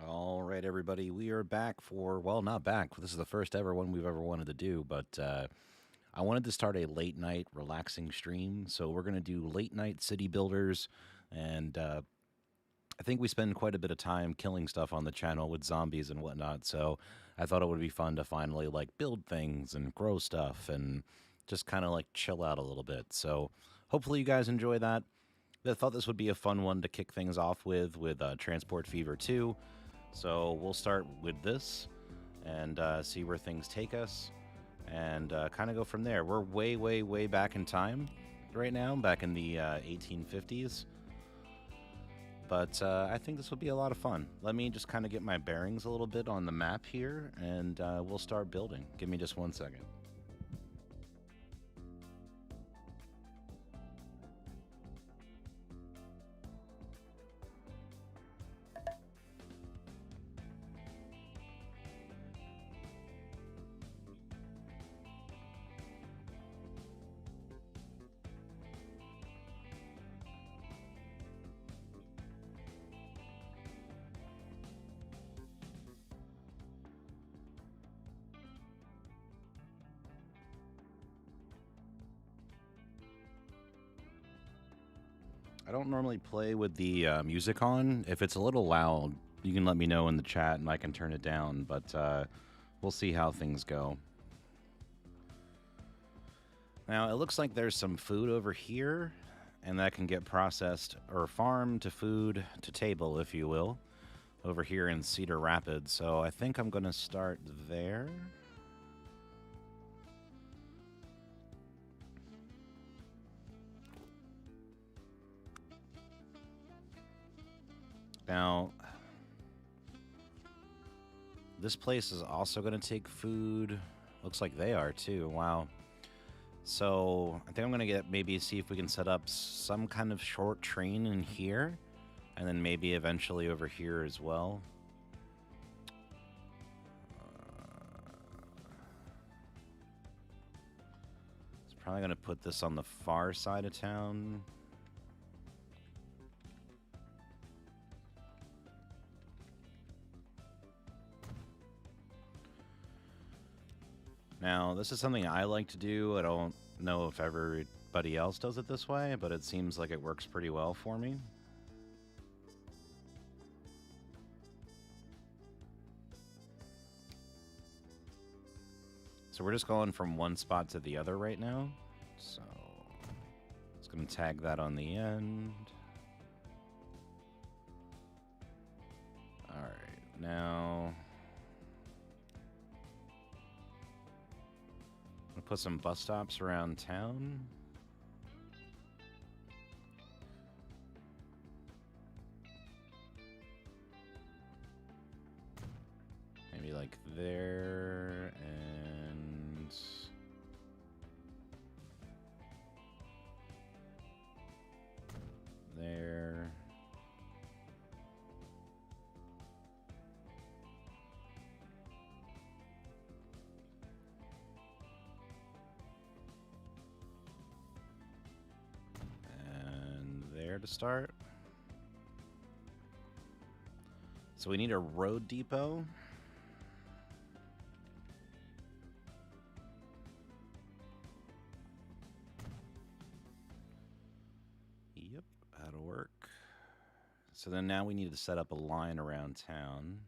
All right, everybody, we are back for, well, not back. This is the first ever one we've ever wanted to do, but I wanted to start a late night relaxing stream. So we're going to do late night city builders. And I think we spend quite a bit of time killing stuff on the channel with zombies and whatnot. So I thought it would be fun to finally like build things and grow stuff and just kind of like chill out a little bit. So hopefully you guys enjoy that. I thought this would be a fun one to kick things off with Transport Fever 2. So we'll start with this and see where things take us and kind of go from there. We're way, way, way back in time right now, back in the 1850s. But I think this will be a lot of fun. Let me just kind of get my bearings a little bit on the map here, and we'll start building. Give me just 1 second. I don't normally play with the music on. If it's a little loud, you can let me know in the chat and I can turn it down, but we'll see how things go. Now, it looks like there's some food over here, and that can get processed or farmed to food to table, if you will, over here in Cedar Rapids. So I think I'm going to start there. Now, this place is also going to take food. Looks like they are too. Wow. So I think I'm going to maybe see if we can set up some kind of short train in here, and then maybe eventually over here as well. It's probably going to put this on the far side of town. Now, this is something I like to do. I don't know if everybody else does it this way, but it seems like it works pretty well for me. So we're just going from one spot to the other right now. So it's going to tag that on the end. All right, now I'm gonna put some bus stops around town. Maybe like there and there. And there to start. So we need a road depot. Yep, that'll work. So then now we need to set up a line around town.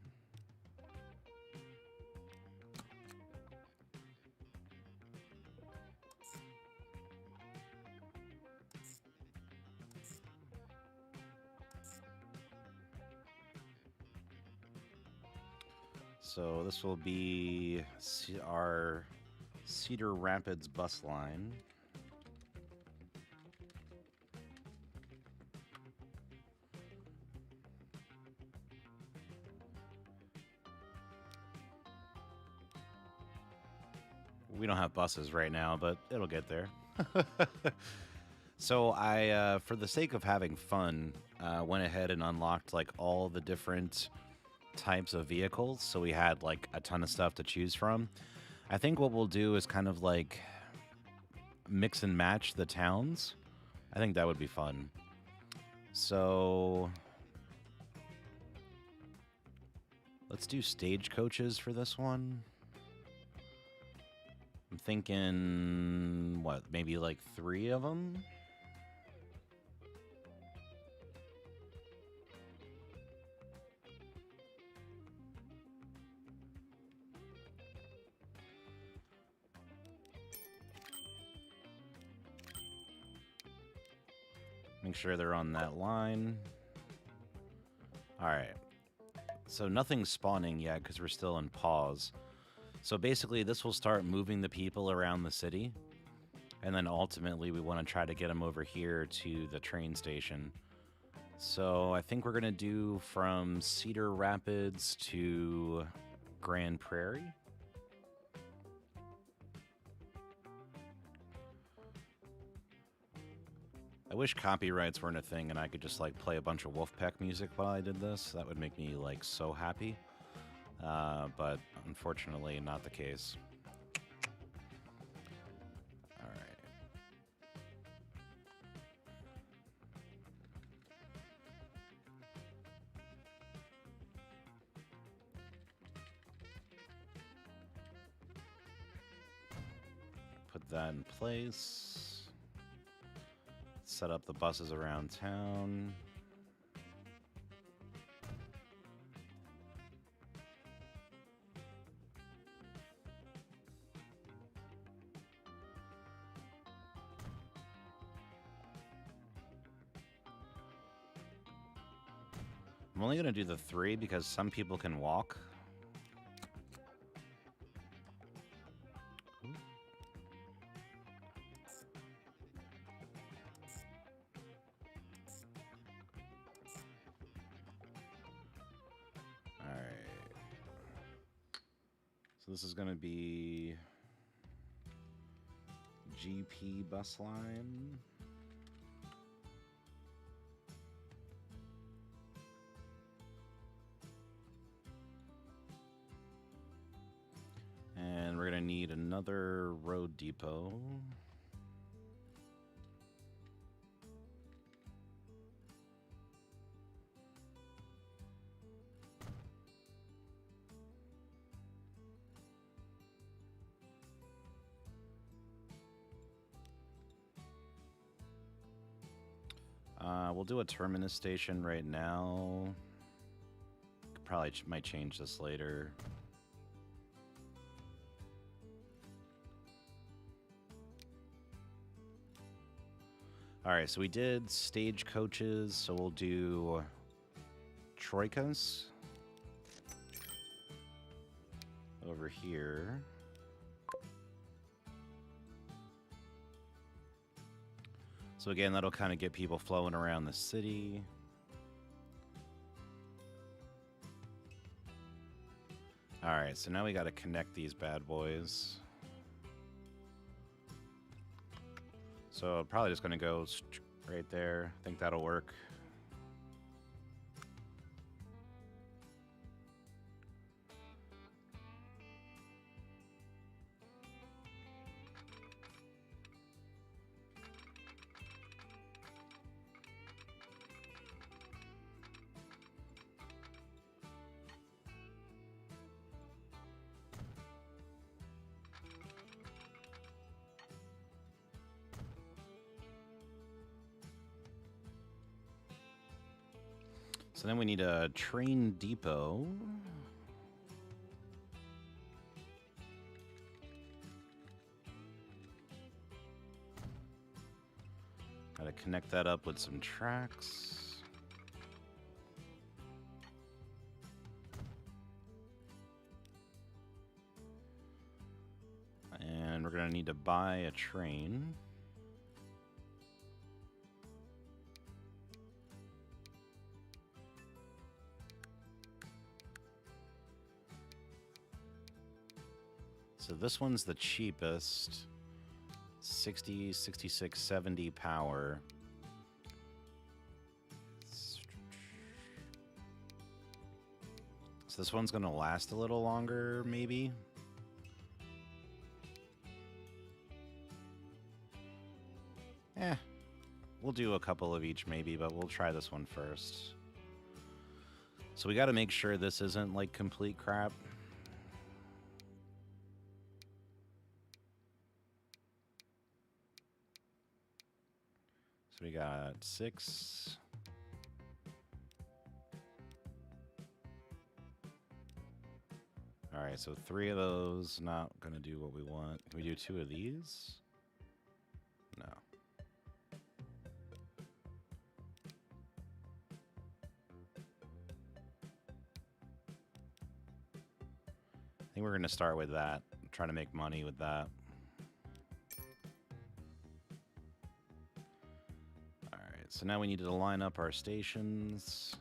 So this will be our Cedar Rapids bus line. We don't have buses right now, but it'll get there. So I, for the sake of having fun, went ahead and unlocked like all the different types of vehicles. So we had like a ton of stuff to choose from. I think what we'll do is kind of like mix and match the towns. I think that would be fun. So let's do stagecoaches for this one. I'm thinking, what, maybe like 3 of them? Make sure they're on that line. All right. So nothing's spawning yet because we're still in pause. So basically, this will start moving the people around the city. And then ultimately, we want to try to get them over here to the train station. So I think we're going to do from Cedar Rapids to Grand Prairie. I wish copyrights weren't a thing and I could just like play a bunch of Wolfpack music while I did this. That would make me like so happy. But unfortunately not the case. All right. Put that in place. Set up the buses around town. I'm only going to do the 3 because some people can walk. This is going to be GP bus line. And we're going to need another road depot. We'll do a terminus station right now. Probably might change this later. All right, so we did stagecoaches, so we'll do troikas over here. So again, that'll kind of get people flowing around the city. All right, so now we got to connect these bad boys. So probably just going to go right there. I think that'll work. So then we need a train depot. Gotta connect that up with some tracks. we're going to need to buy a train. So this one's the cheapest. 60, 66, 70 power. So this one's going to last a little longer, maybe. We'll do a couple of each maybe, but we'll try this one first. So we got to make sure this isn't like complete crap. So we got 6. All right, so 3 of those, not going to do what we want. Can we do 2 of these? No. I think we're going to start with that. Try to make money with that. All right, so now we need to line up our stations.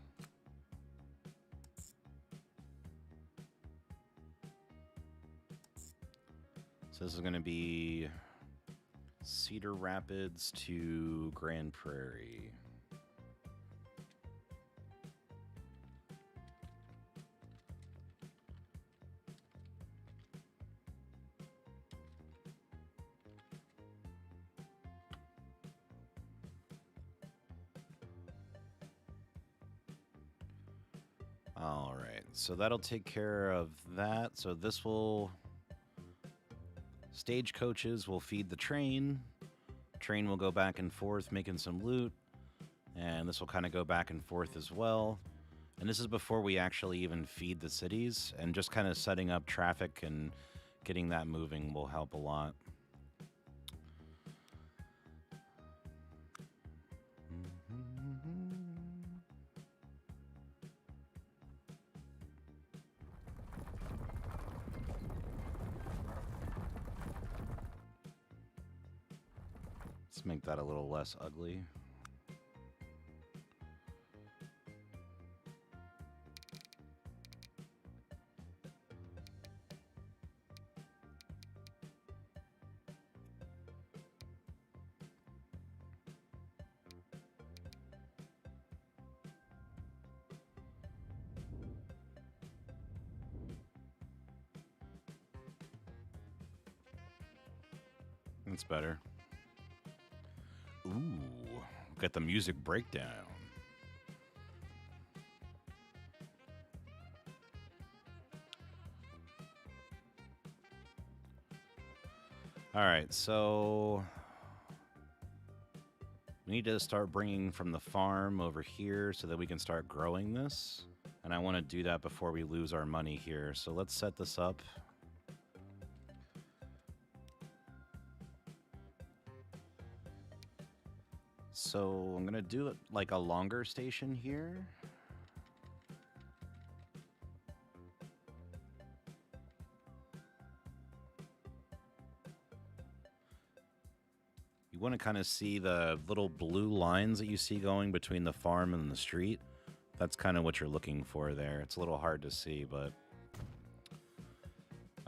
So this is going to be Cedar Rapids to Grand Prairie. All right, so that'll take care of that. So this will... Stagecoaches will feed the train. Train will go back and forth making some loot. And this will kind of go back and forth as well. And this is before we actually even feed the cities. And just kind of setting up traffic and getting that moving will help a lot. Let's make that a little less ugly. That's better. Ooh, got the music breakdown. All right, so we need to start bringing from the farm over here so that we can start growing this. And I want to do that before we lose our money here. So let's set this up. So I'm going to do it like a longer station here. You want to kind of see the little blue lines that you see going between the farm and the street. That's kind of what you're looking for there. It's a little hard to see, but...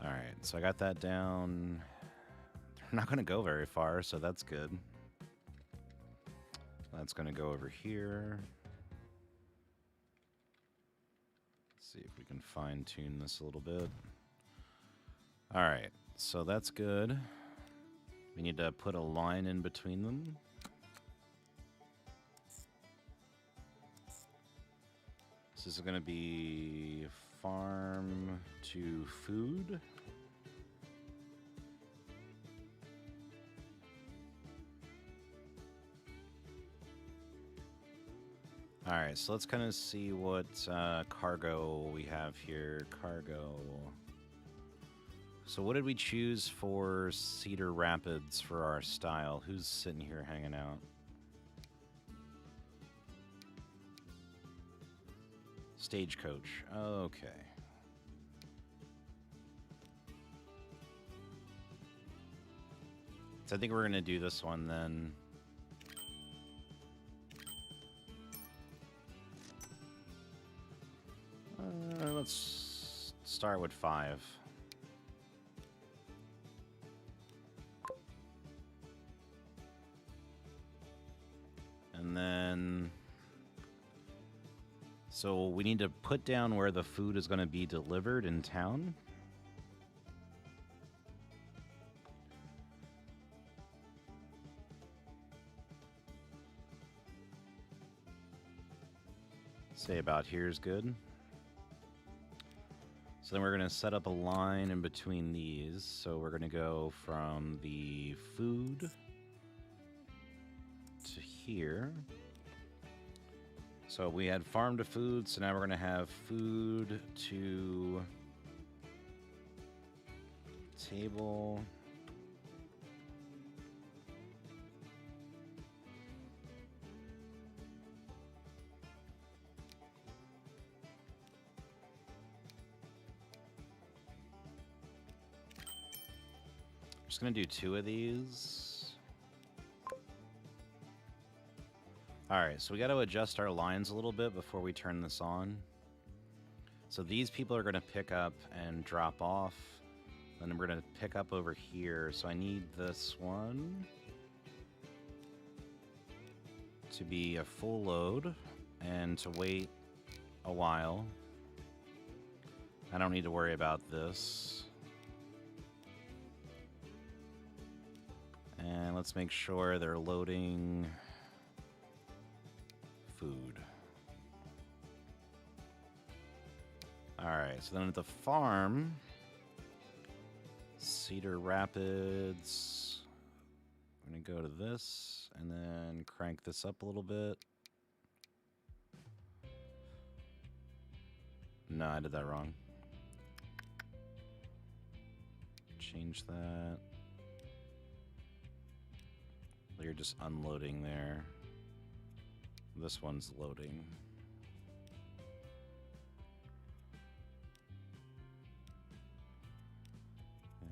All right, so I got that down. They're not going to go very far, so that's good. That's going to go over here. Let's see if we can fine-tune this a little bit. All right, so that's good. We need to put a line in between them. This is going to be farm to food. All right, so let's kind of see what cargo we have here. Cargo. So what did we choose for Cedar Rapids for our style? Who's sitting here hanging out? Stagecoach. Okay. So I think we're going to do this one then. Let's start with 5. And then... So we need to put down where the food is going to be delivered in town. Say about here's good. So then we're going to set up a line in between these. So we're going to go from the food to here. So we had farm to food, so now we're going to have food to table. Just going to do 2 of these. Alright, so we got to adjust our lines a little bit before we turn this on. So these people are going to pick up and drop off. Then we're going to pick up over here. So I need this one to be a full load and to wait a while. I don't need to worry about this. And let's make sure they're loading food. Alright, so then at the farm, Cedar Rapids, I'm going to go to this and then crank this up a little bit. No, I did that wrong. Change that. You're just unloading there. This one's loading.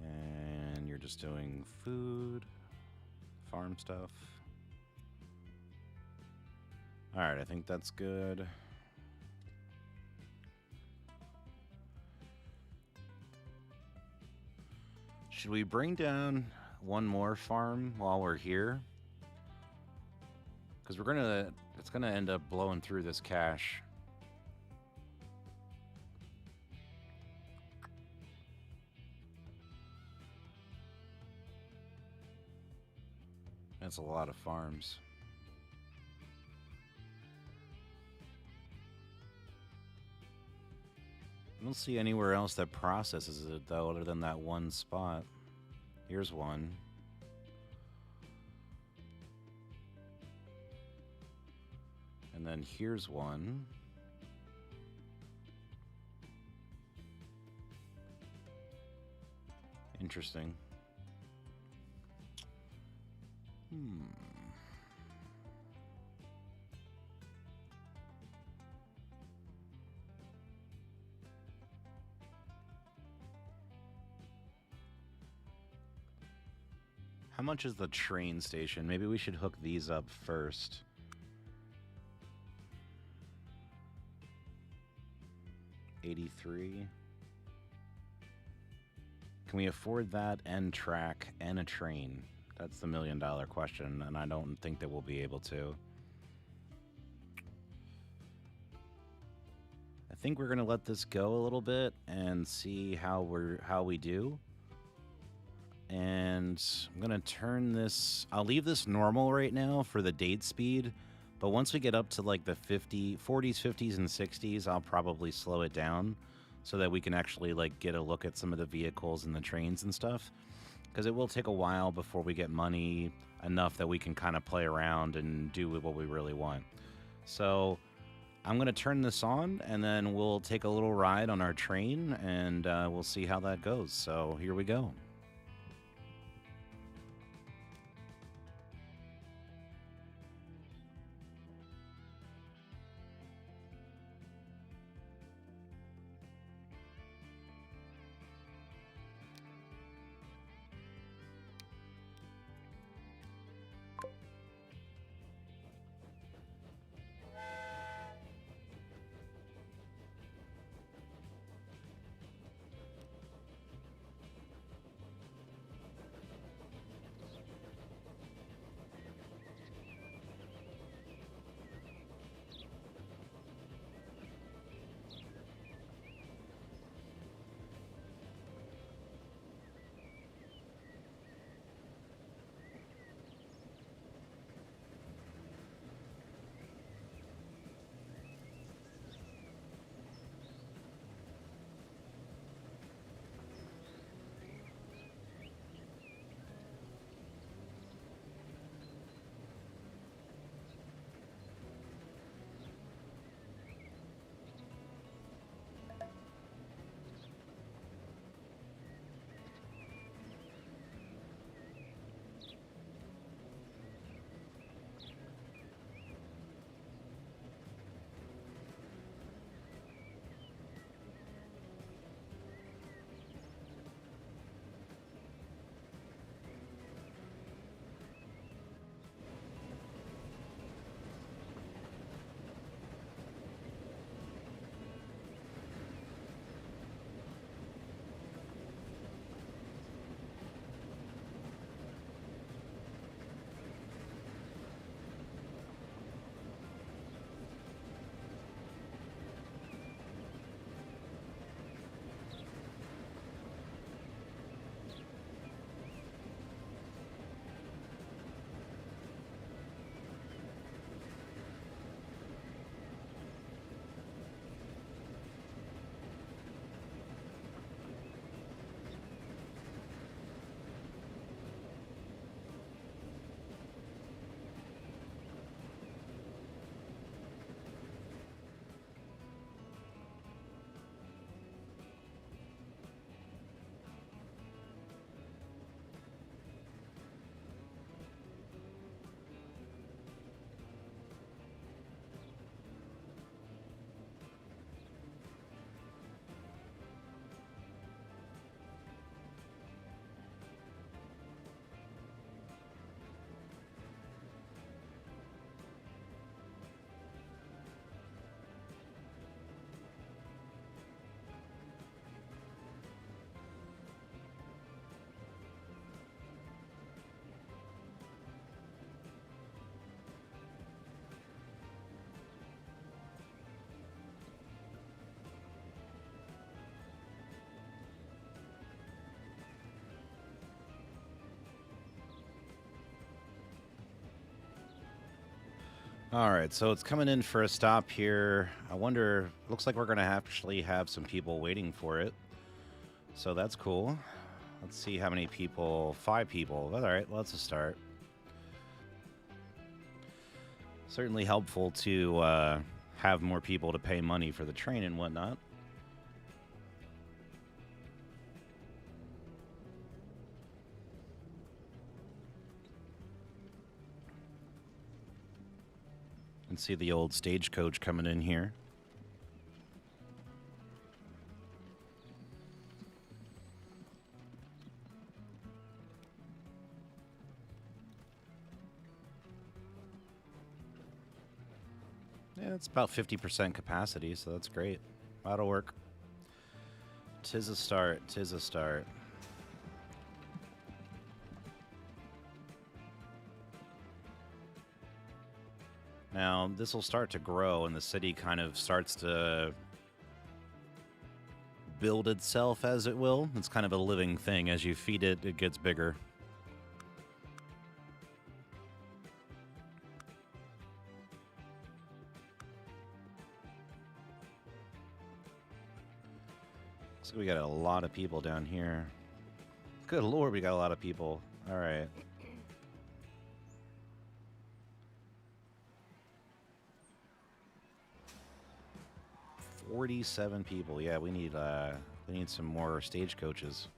And you're just doing food, farm stuff. Alright, I think that's good. Should we bring down one more farm while we're here? Because it's gonna end up blowing through this cash. That's a lot of farms. I don't see anywhere else that processes it, though, other than that one spot. Here's one. And then here's one. Interesting. How much is the train station? Maybe we should hook these up first. $83. Can we afford that and track and a train? That's the million-dollar question, and I don't think that we'll be able to. I think we're gonna let this go a little bit and see how we do. And I'm gonna turn this. I'll leave this normal right now for the date speed, but once we get up to like the 40s, 50s, and 60s, I'll probably slow it down so that we can actually like get a look at some of the vehicles and the trains and stuff. Because it will take a while before we get money enough that we can kind of play around and do what we really want. So I'm going to turn this on, and then we'll take a little ride on our train, and we'll see how that goes. So here we go. All right, so it's coming in for a stop here. I wonder, looks like we're going to actually have some people waiting for it. So that's cool. Let's see how many people. 5 people. All right, well, that's a start. Certainly helpful to have more people to pay money for the train and whatnot. And see the old stagecoach coming in here. Yeah, it's about 50% capacity, so that's great. That'll work. Tis a start. Tis a start. Now, this will start to grow, and the city kind of starts to build itself, as it will. It's kind of a living thing. As you feed it, it gets bigger. So we got a lot of people down here. Good lord, we got a lot of people. All right. "47 people. Yeah, we need some more stagecoaches.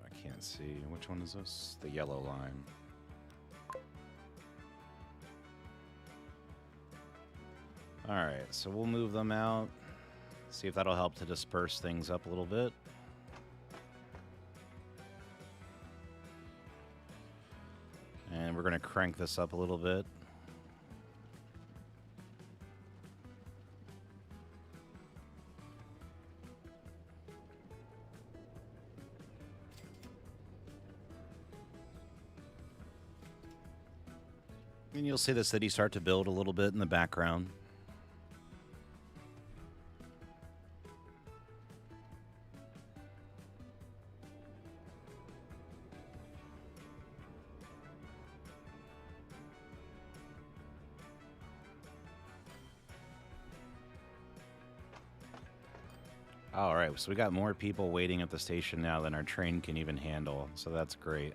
I can't see. Which one is this? The yellow line. All right, so we'll move them out. See if that'll help to disperse things up a little bit. And we're going to crank this up a little bit. And you'll see the city start to build a little bit in the background. All right, so we got more people waiting at the station now than our train can even handle, so that's great.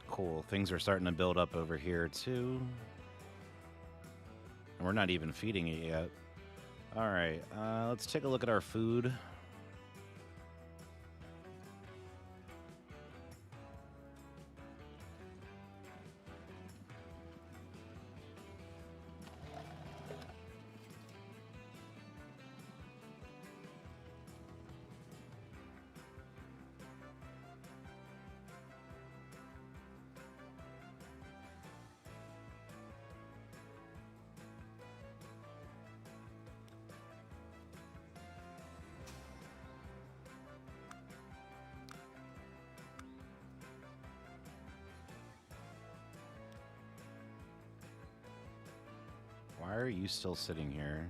Cool. Things are starting to build up over here, too. And we're not even feeding it yet. All right, let's take a look at our food. Why are you still sitting here?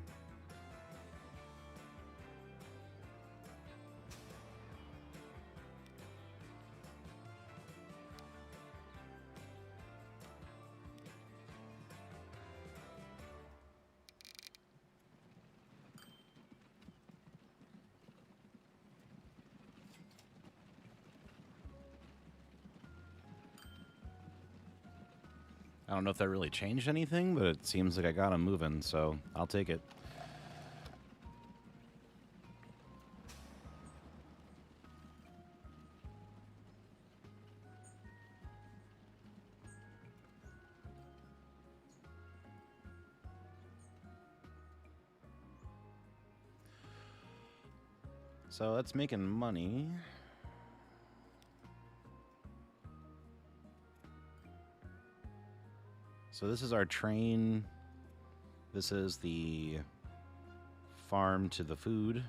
I don't know if that really changed anything, but it seems like I got him moving, so I'll take it. So that's making money. So this is our train. This is the farm to the food.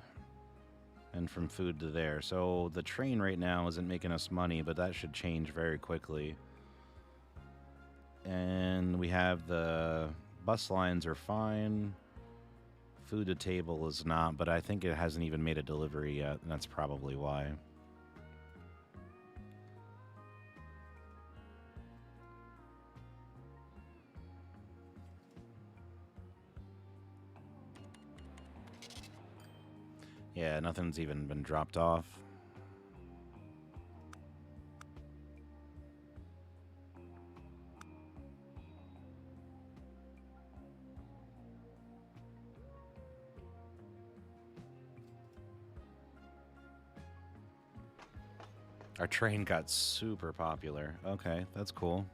And from food to there. So the train right now isn't making us money, but that should change very quickly. And we have the bus lines are fine. Food to table is not, but I think it hasn't even made a delivery yet, and that's probably why. Yeah, nothing's even been dropped off. Our train got super popular. Okay, that's cool.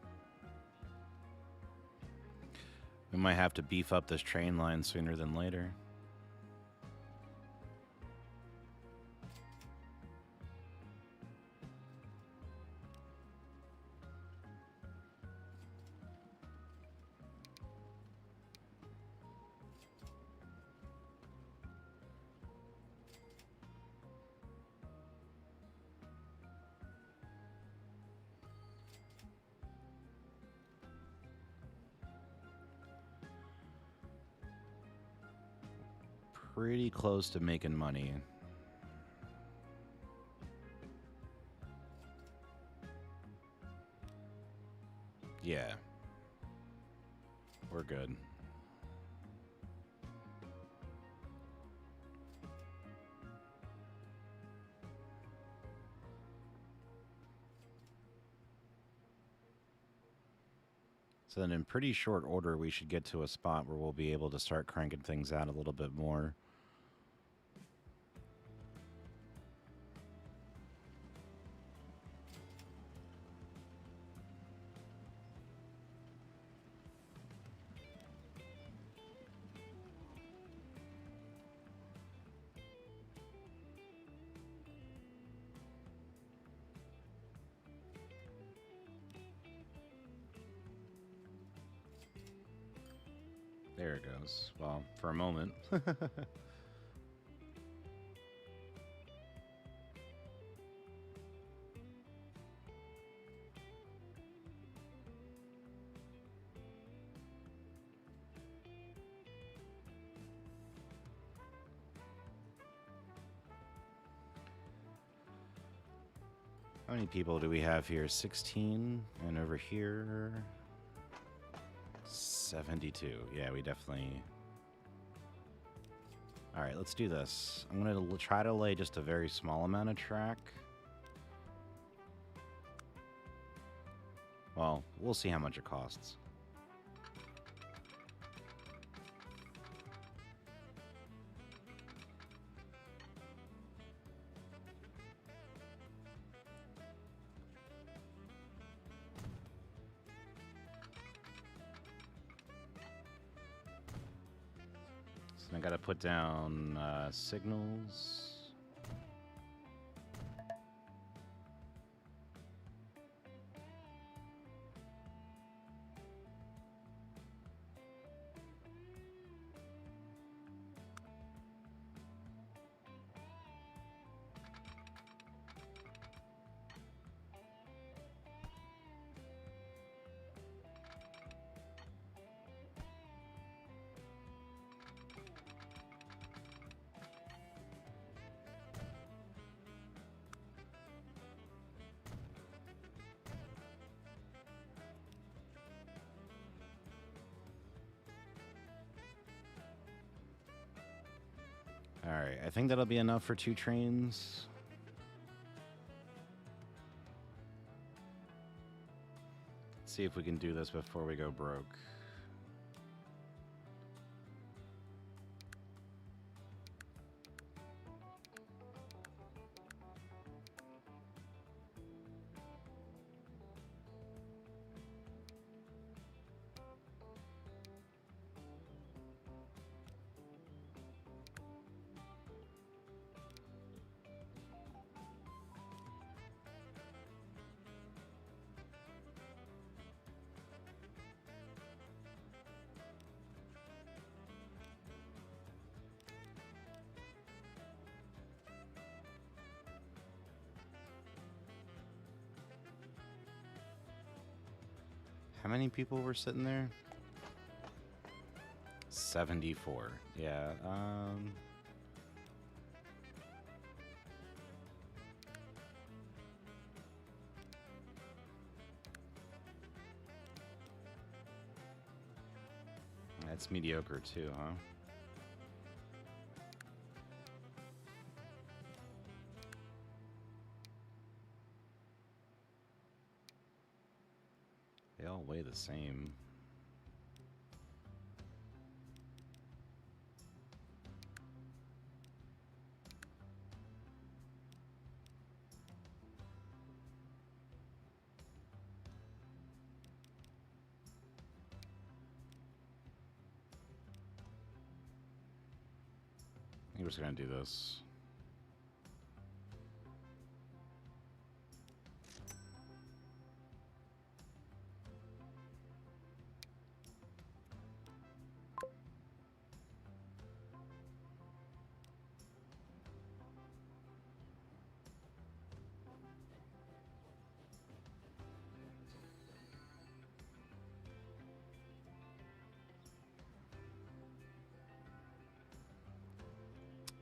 We might have to beef up this train line sooner than later. Pretty close to making money. Yeah. We're good. So then in pretty short order, we should get to a spot where we'll be able to start cranking things out a little bit more. There it goes. Well, for a moment. How many people do we have here? 16. And over here, 72. Yeah, we definitely... All right, let's do this. I'm going to try to lay just a very small amount of track. Well, we'll see how much it costs. So I got to put down signals. All right, I think that'll be enough for 2 trains. Let's see if we can do this before we go broke. How many people were sitting there? 74. Yeah. That's mediocre too, huh? They all weigh the same. I'm just gonna do this.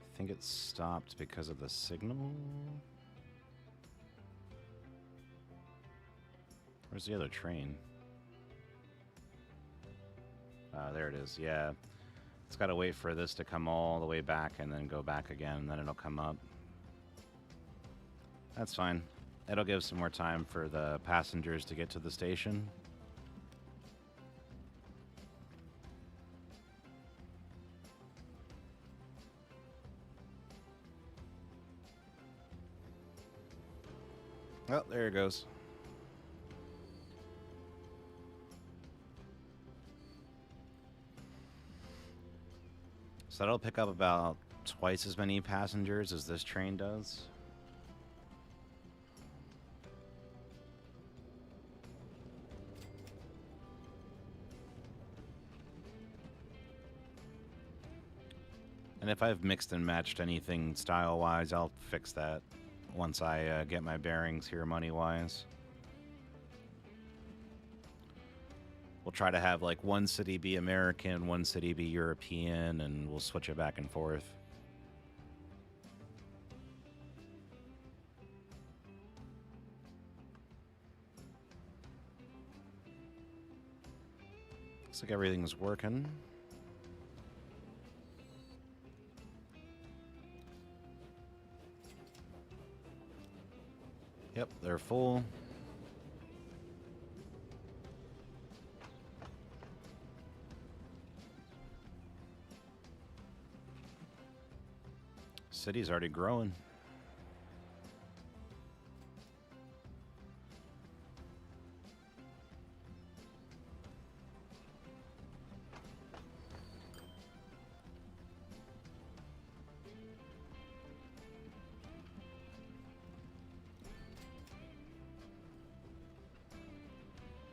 I think it stopped because of the signal. Where's the other train? There it is. Yeah. It's got to wait for this to come all the way back and then go back again, and then it'll come up. That's fine. It'll give some more time for the passengers to get to the station. Oh, there it goes. So that'll pick up about twice as many passengers as this train does. And if I've mixed and matched anything style-wise, I'll fix that once I get my bearings here money-wise. We'll try to have like one city be American, one city be European, and we'll switch it back and forth. Looks like everything's working. Yep, they're full. City's already growing.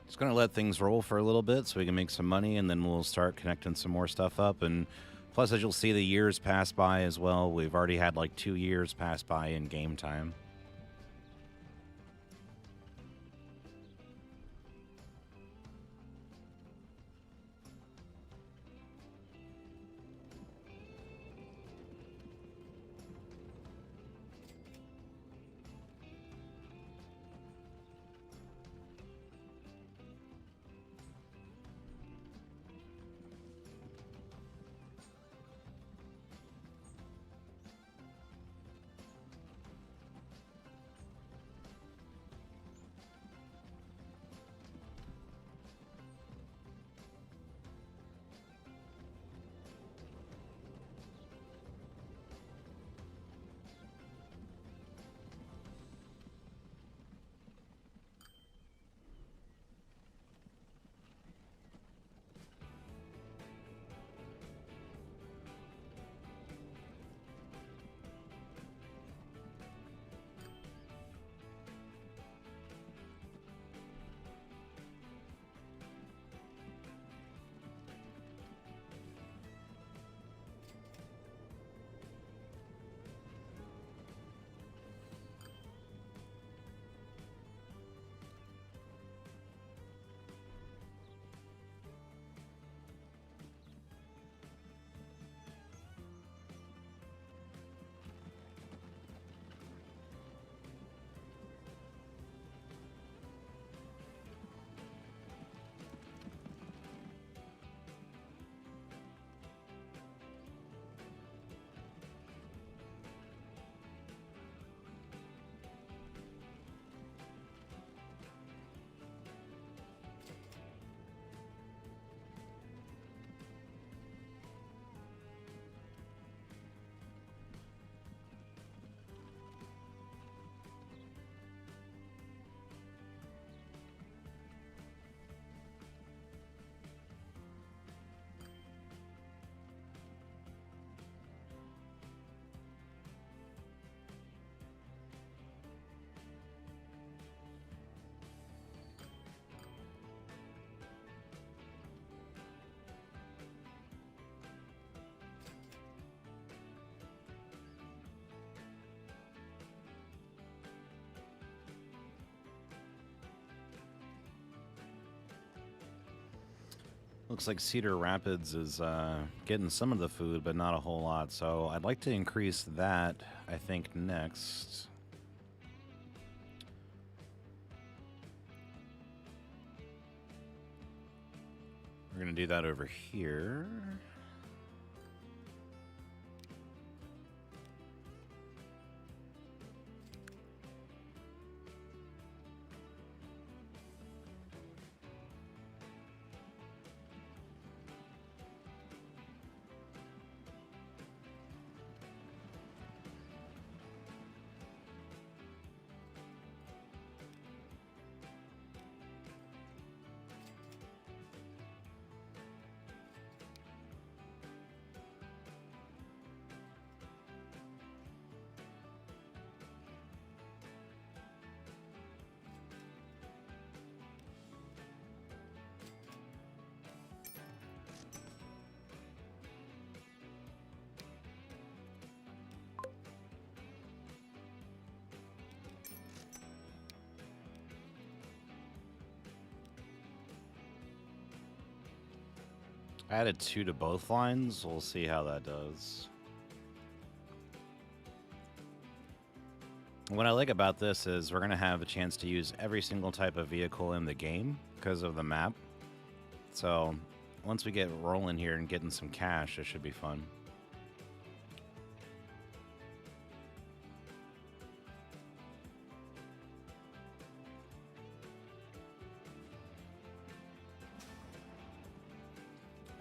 Just gonna let things roll for a little bit so we can make some money, and then we'll start connecting some more stuff up. And plus, as you'll see, the years pass by as well. We've already had like 2 years pass by in game time. Looks like Cedar Rapids is getting some of the food, but not a whole lot. So I'd like to increase that, I think, next. We're going to do that over here. I added 2 to both lines. We'll see how that does. What I like about this is we're going to have a chance to use every single type of vehicle in the game because of the map. So once we get rolling here and getting some cash, it should be fun.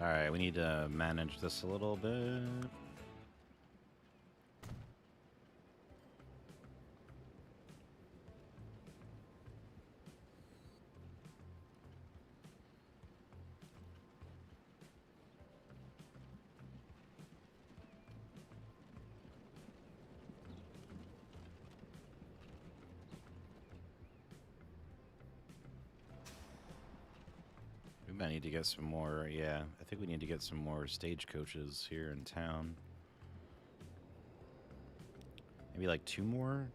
All right, we need to manage this a little bit. We might need to get some more, yeah, I think we need to get some more stagecoaches here in town. Maybe like 2 more?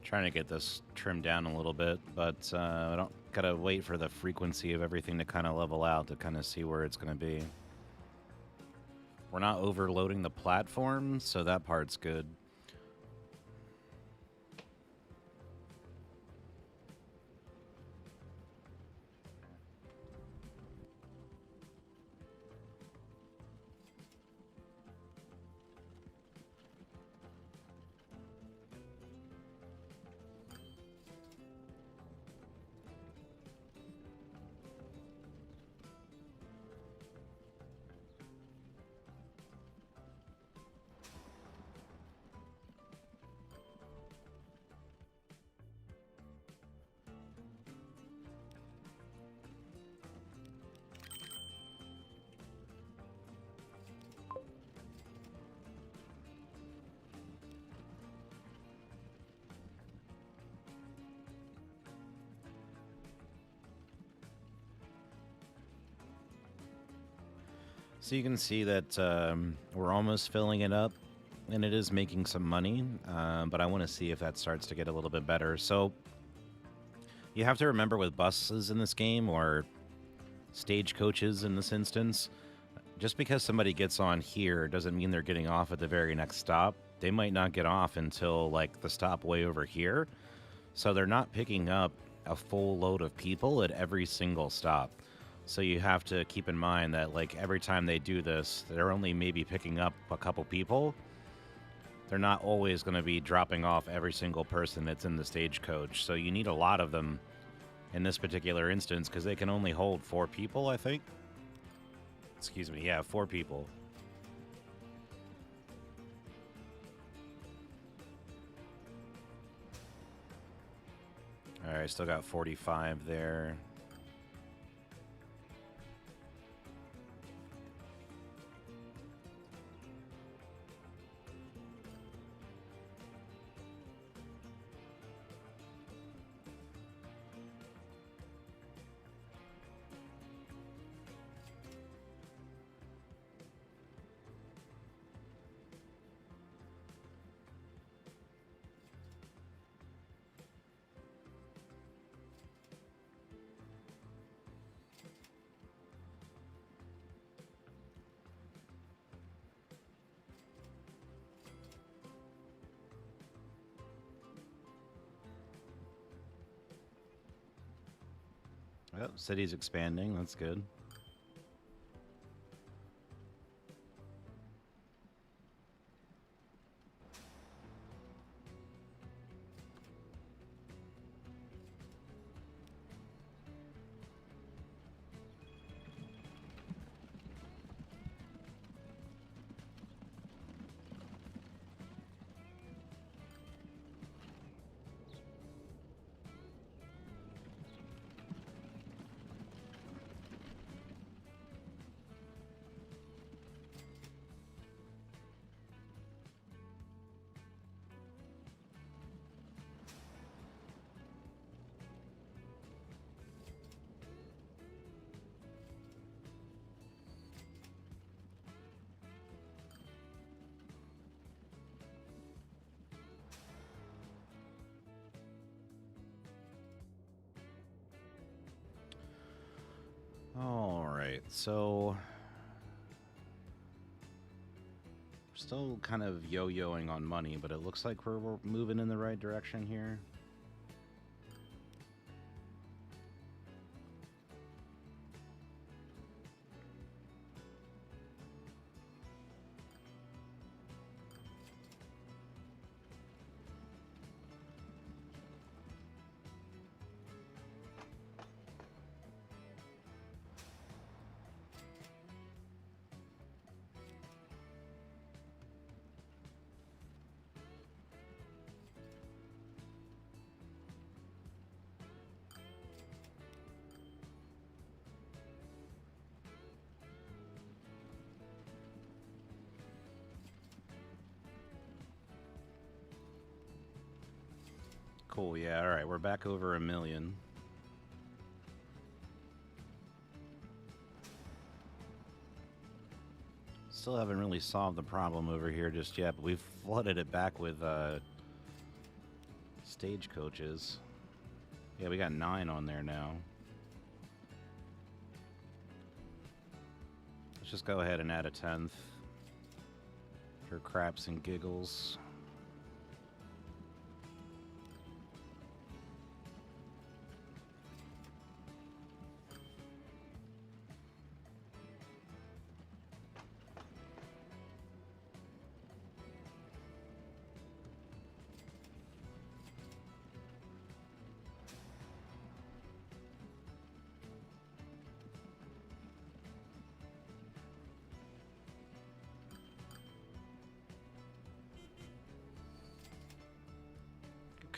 Trying to get this trimmed down a little bit, but I don't gotta wait for the frequency of everything to kind of level out to kind of see where it's going to be. We're not overloading the platform, so that part's good. So you can see that we're almost filling it up, and it is making some money, but I want to see if that starts to get a little bit better. So you have to remember with buses in this game, or stagecoaches in this instance, just because somebody gets on here doesn't mean they're getting off at the very next stop. they might not get off until like the stop way over here. So they're not picking up a full load of people at every single stop. So you have to keep in mind that like every time they do this, they're only maybe picking up a couple people. They're not always going to be dropping off every single person that's in the stagecoach. So you need a lot of them in this particular instance because they can only hold 4 people, I think. Excuse me. Yeah, 4 people. All right, still got 45 there. Yep, city's expanding. That's good. All right, so we're still kind of yo-yoing on money, but it looks like we're moving in the right direction here. Cool, yeah, all right, we're back over 1 million. Still haven't really solved the problem over here just yet, but we've flooded it back with stagecoaches. Yeah, we got 9 on there now. Let's just go ahead and add a 10th for craps and giggles.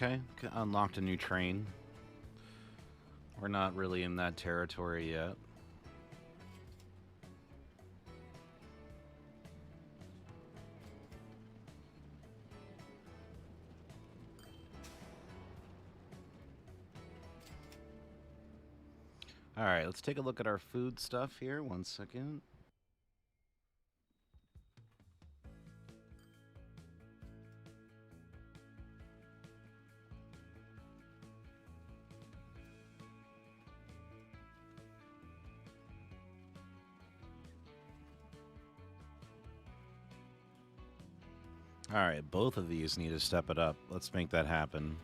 Okay, unlocked a new train. We're not really in that territory yet. All right, let's take a look at our food stuff here. 1 second. All right, both of these need to step it up. Let's make that happen.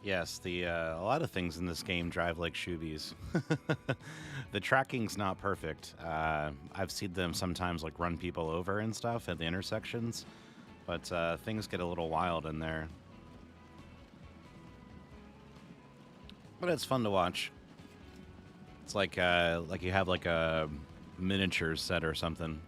Yes, the a lot of things in this game drive like shoobies. The tracking's not perfect. I've seen them sometimes like run people over and stuff at the intersections, but things get a little wild in there. But it's fun to watch. It's like you have like a miniature set or something.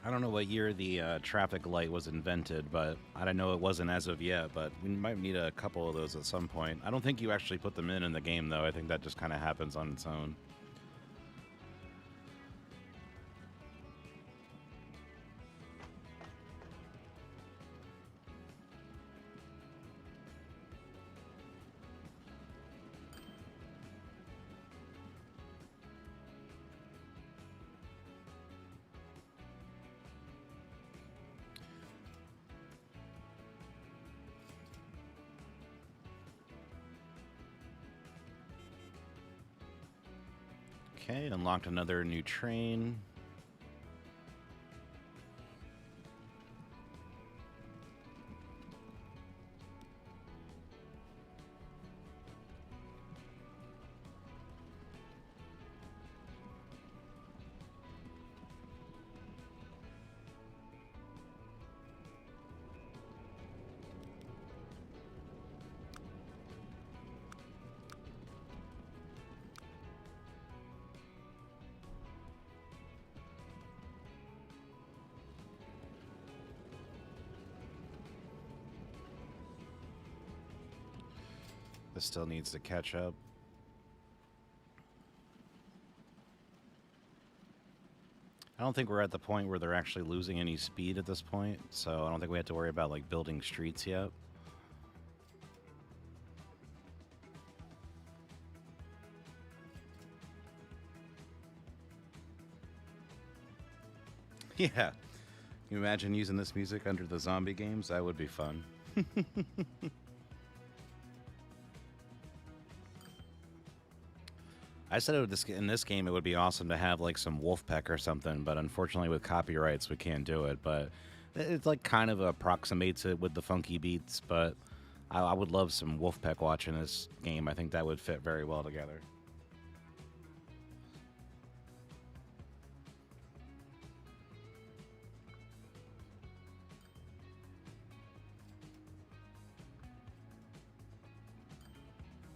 I don't know what year the traffic light was invented, but I don't know it wasn't as of yet, but we might need a couple of those at some point. I don't think you actually put them in the game, though. I think that just kind of happens on its own. Okay, unlocked another new train. This still needs to catch up. I don't think we're at the point where they're actually losing any speed at this point, so I don't think we have to worry about like building streets yet. Yeah. Can you imagine using this music under the zombie games? That would be fun. I said in this game it would be awesome to have like some Wolfpack or something, but unfortunately with copyrights we can't do it. But it's like kind of approximates it with the funky beats. But I would love some Wolfpack watching this game. I think that would fit very well together.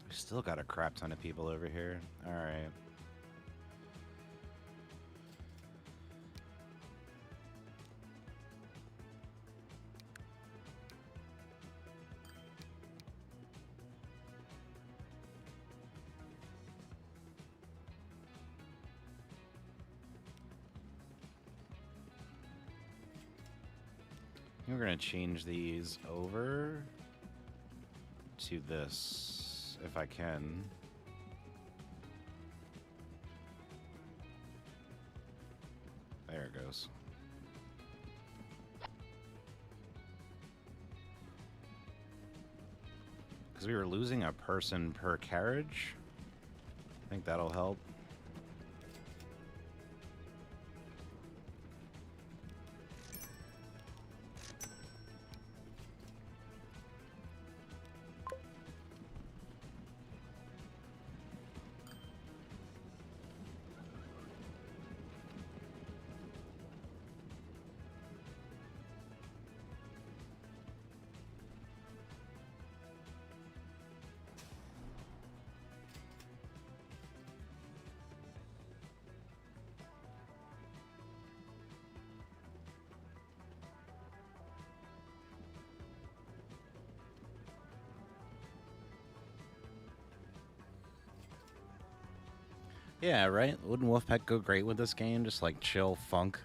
We still got a crap ton of people over here. All right. We're going to change these over to this, if I can. There it goes. Because we were losing a person per carriage. I think that'll help. Yeah, right? Wouldn't Wolfpack go great with this game? Just like chill funk.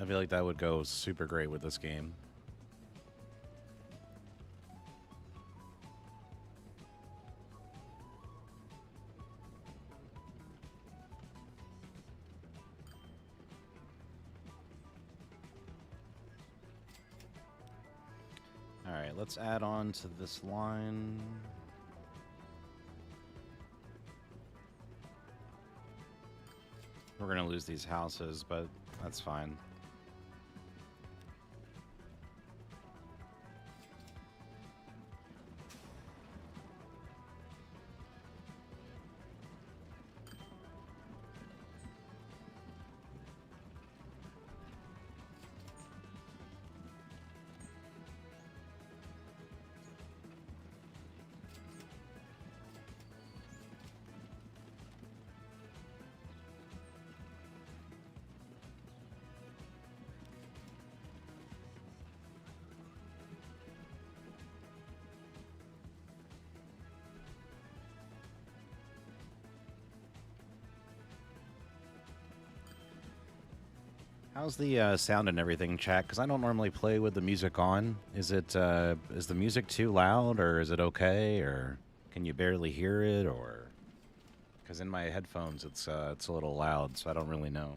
I feel like that would go super great with this game. All right, let's add on to this line. We're going to lose these houses, but that's fine. How's the sound and everything, chat? Because I don't normally play with the music on. Is the music too loud, or is it okay, or can you barely hear it, or because in my headphones it's a little loud, so I don't really know.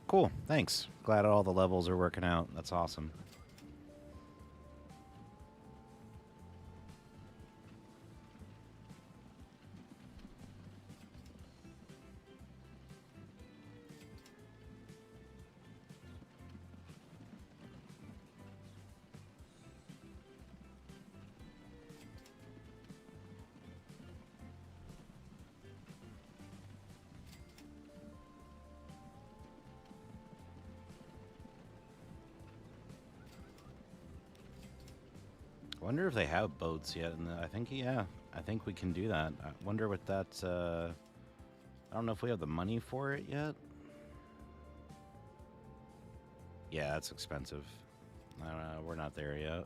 Cool, thanks. Glad all the levels are working out. That's awesome. I wonder if they have boats yet. And I think, yeah, I think we can do that. I wonder what that. I don't know if we have the money for it yet. Yeah, it's expensive. I don't know. We're not there yet.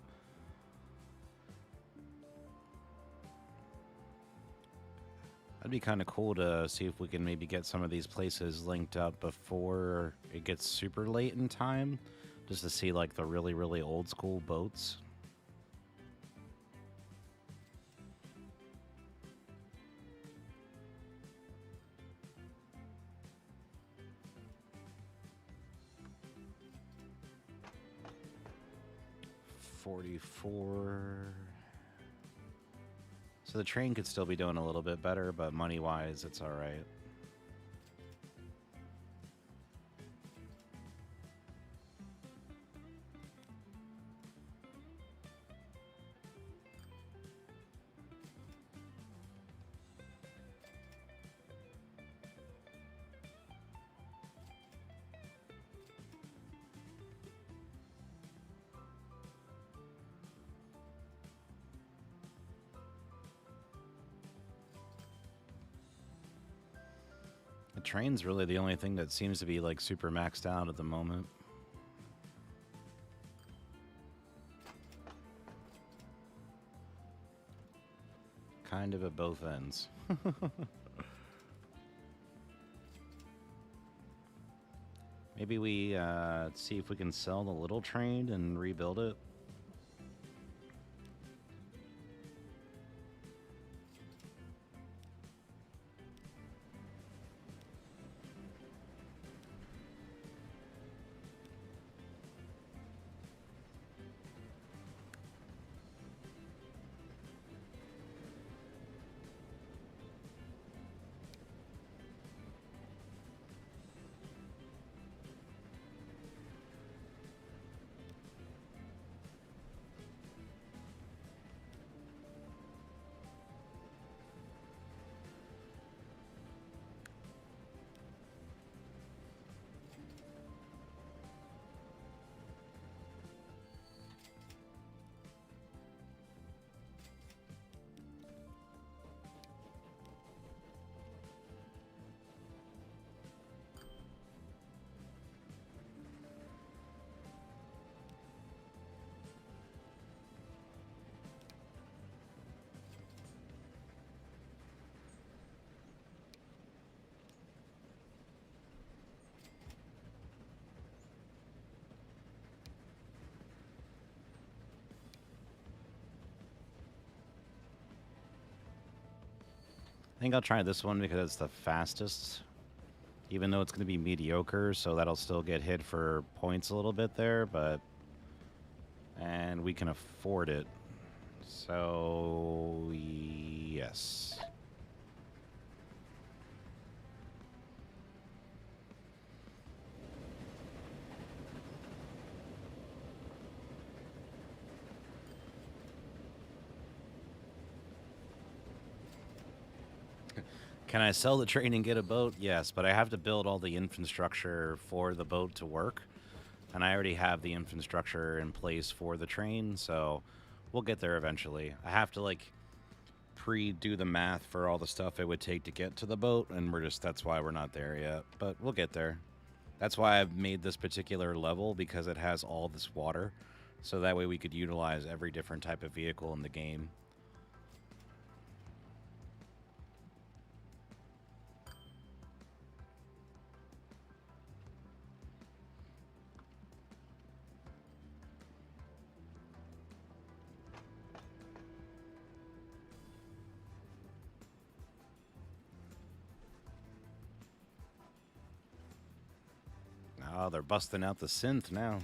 That'd be kind of cool to see if we can maybe get some of these places linked up before it gets super late in time, just to see like the really, really old school boats. $44. So the train could still be doing a little bit better, but money-wise, it's all right. The train's really the only thing that seems to be like super maxed out at the moment. Kind of at both ends. Maybe we see if we can sell the little train and rebuild it. think I'll try this one because it's the fastest. Even though it's going to be mediocre, so that'll still get hit for points a little bit there, but... And we can afford it. So... Yes. Can I sell the train and get a boat? Yes, but I have to build all the infrastructure for the boat to work. And I already have the infrastructure in place for the train, so we'll get there eventually. I have to, like, pre-do the math for all the stuff it would take to get to the boat, and that's why we're not there yet. But we'll get there. That's why I've made this particular level, because it has all this water. So that way we could utilize every different type of vehicle in the game. Oh, they're busting out the synth now.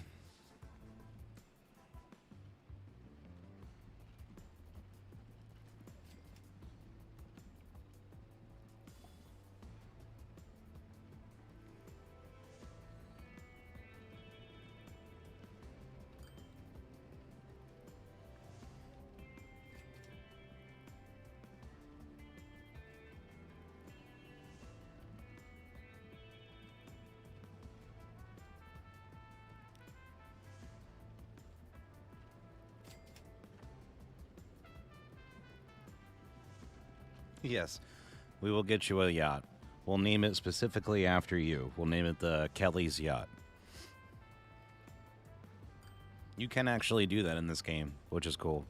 Yes, we will get you a yacht. We'll name it specifically after you. We'll name it the Kelly's Yacht. You can actually do that in this game, which is cool.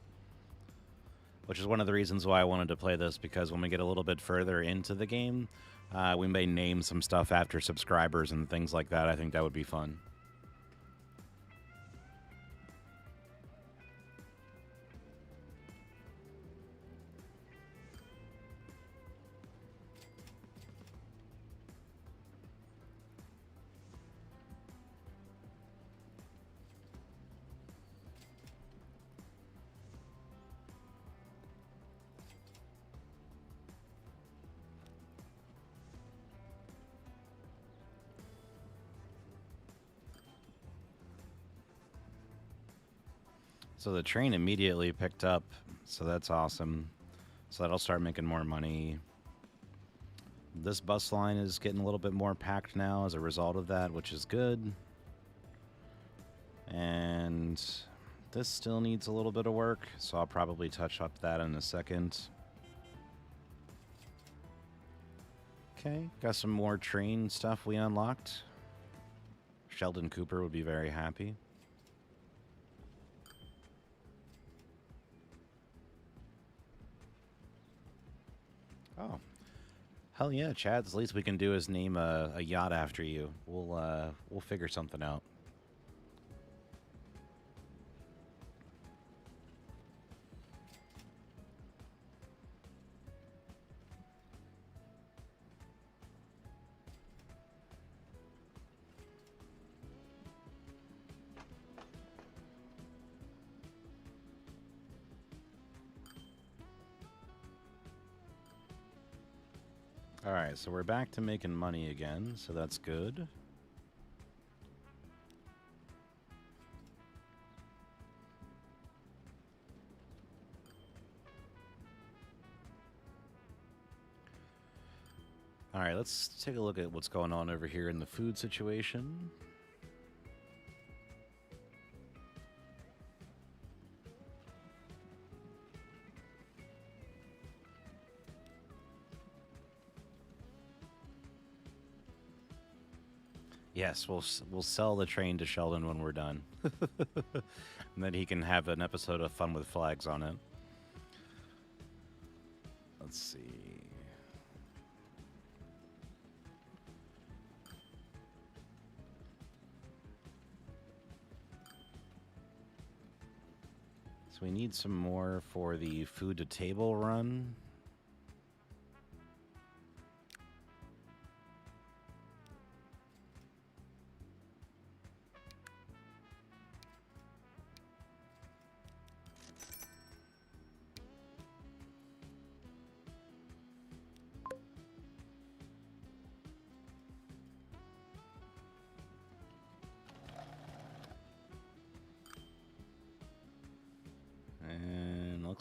Which is one of the reasons why I wanted to play this, because when we get a little bit further into the game, we may name some stuff after subscribers and things like that. I think that would be fun. So the train immediately picked up, so that's awesome. So that'll start making more money. This bus line is getting a little bit more packed now as a result of that, which is good. And this still needs a little bit of work, so I'll probably touch up that in a second. Okay, got some more train stuff we unlocked. Sheldon Cooper would be very happy. Oh, hell yeah, Chad. The least we can do is name a yacht after you. We'll figure something out. All right, so we're back to making money again, so that's good. All right, let's take a look at what's going on over here in the food situation. Yes, we'll sell the train to Sheldon when we're done. And then he can have an episode of Fun with Flags on it. Let's see. So we need some more for the food to table run.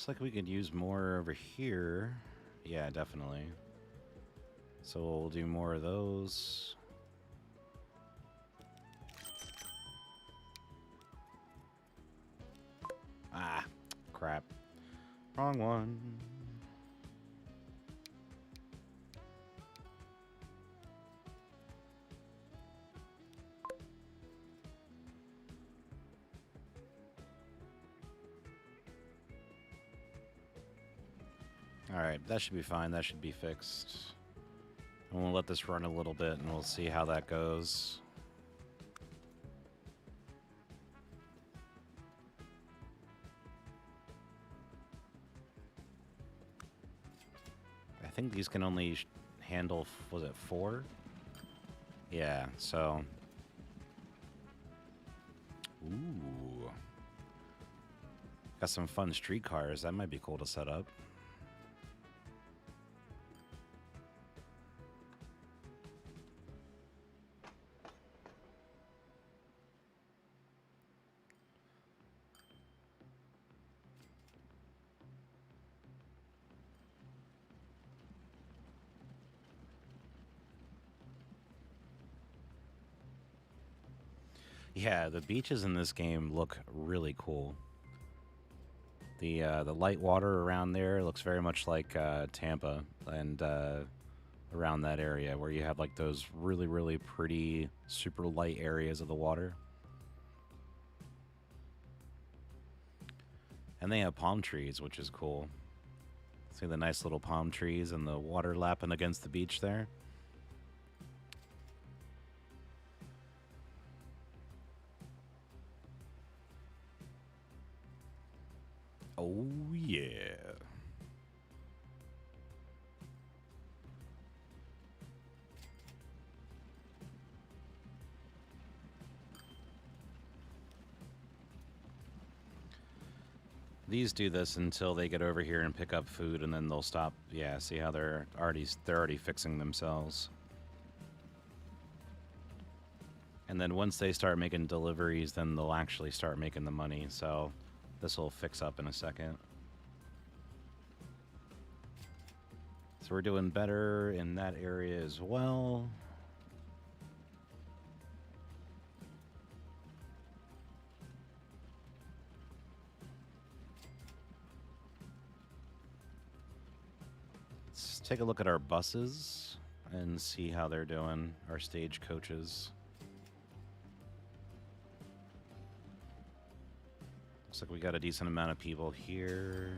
Looks like we could use more over here. Yeah, definitely. So we'll do more of those. Ah, crap. Wrong one. Alright, that should be fine. That should be fixed. And we'll let this run a little bit and we'll see how that goes. I think these can only handle, was it 4? Yeah, so... Ooh. Got some fun streetcars. That might be cool to set up. Yeah, the beaches in this game look really cool. The light water around there looks very much like Tampa and around that area where you have like those really, really pretty, super light areas of the water. And they have palm trees, which is cool. See the nice little palm trees and the water lapping against the beach there. Oh, yeah. These do this until they get over here and pick up food, and then they'll stop. Yeah, see how they're already fixing themselves. And then once they start making deliveries, then they'll actually start making the money. So this will fix up in a second. So we're doing better in that area as well. Let's take a look at our buses and see how they're doing, our stage coaches. Looks like we got a decent amount of people here.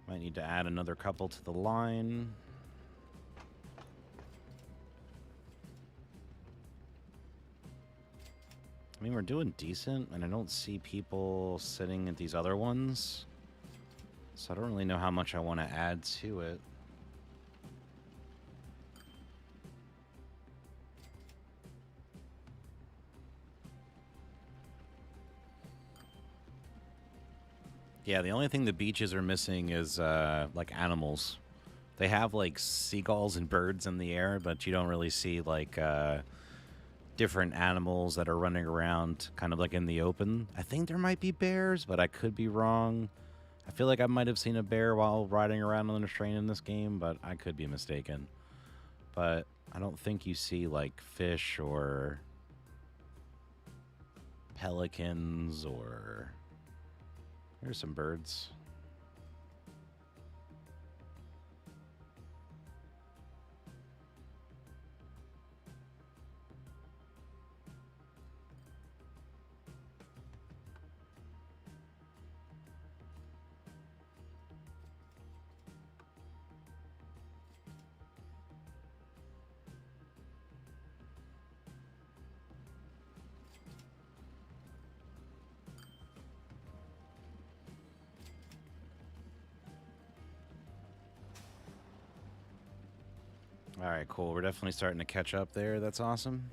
Might need to add another couple to the line. I mean, we're doing decent, and I don't see people sitting at these other ones. So I don't really know how much I want to add to it. Yeah, the only thing the beaches are missing is, like, animals. They have, like, seagulls and birds in the air, but you don't really see, like, different animals that are running around kind of, like, in the open. I think there might be bears, but I could be wrong. I feel like I might have seen a bear while riding around on a train in this game, but I could be mistaken. But I don't think you see, like, fish or pelicans or... There's some birds. All right, cool. We're definitely starting to catch up there. That's awesome.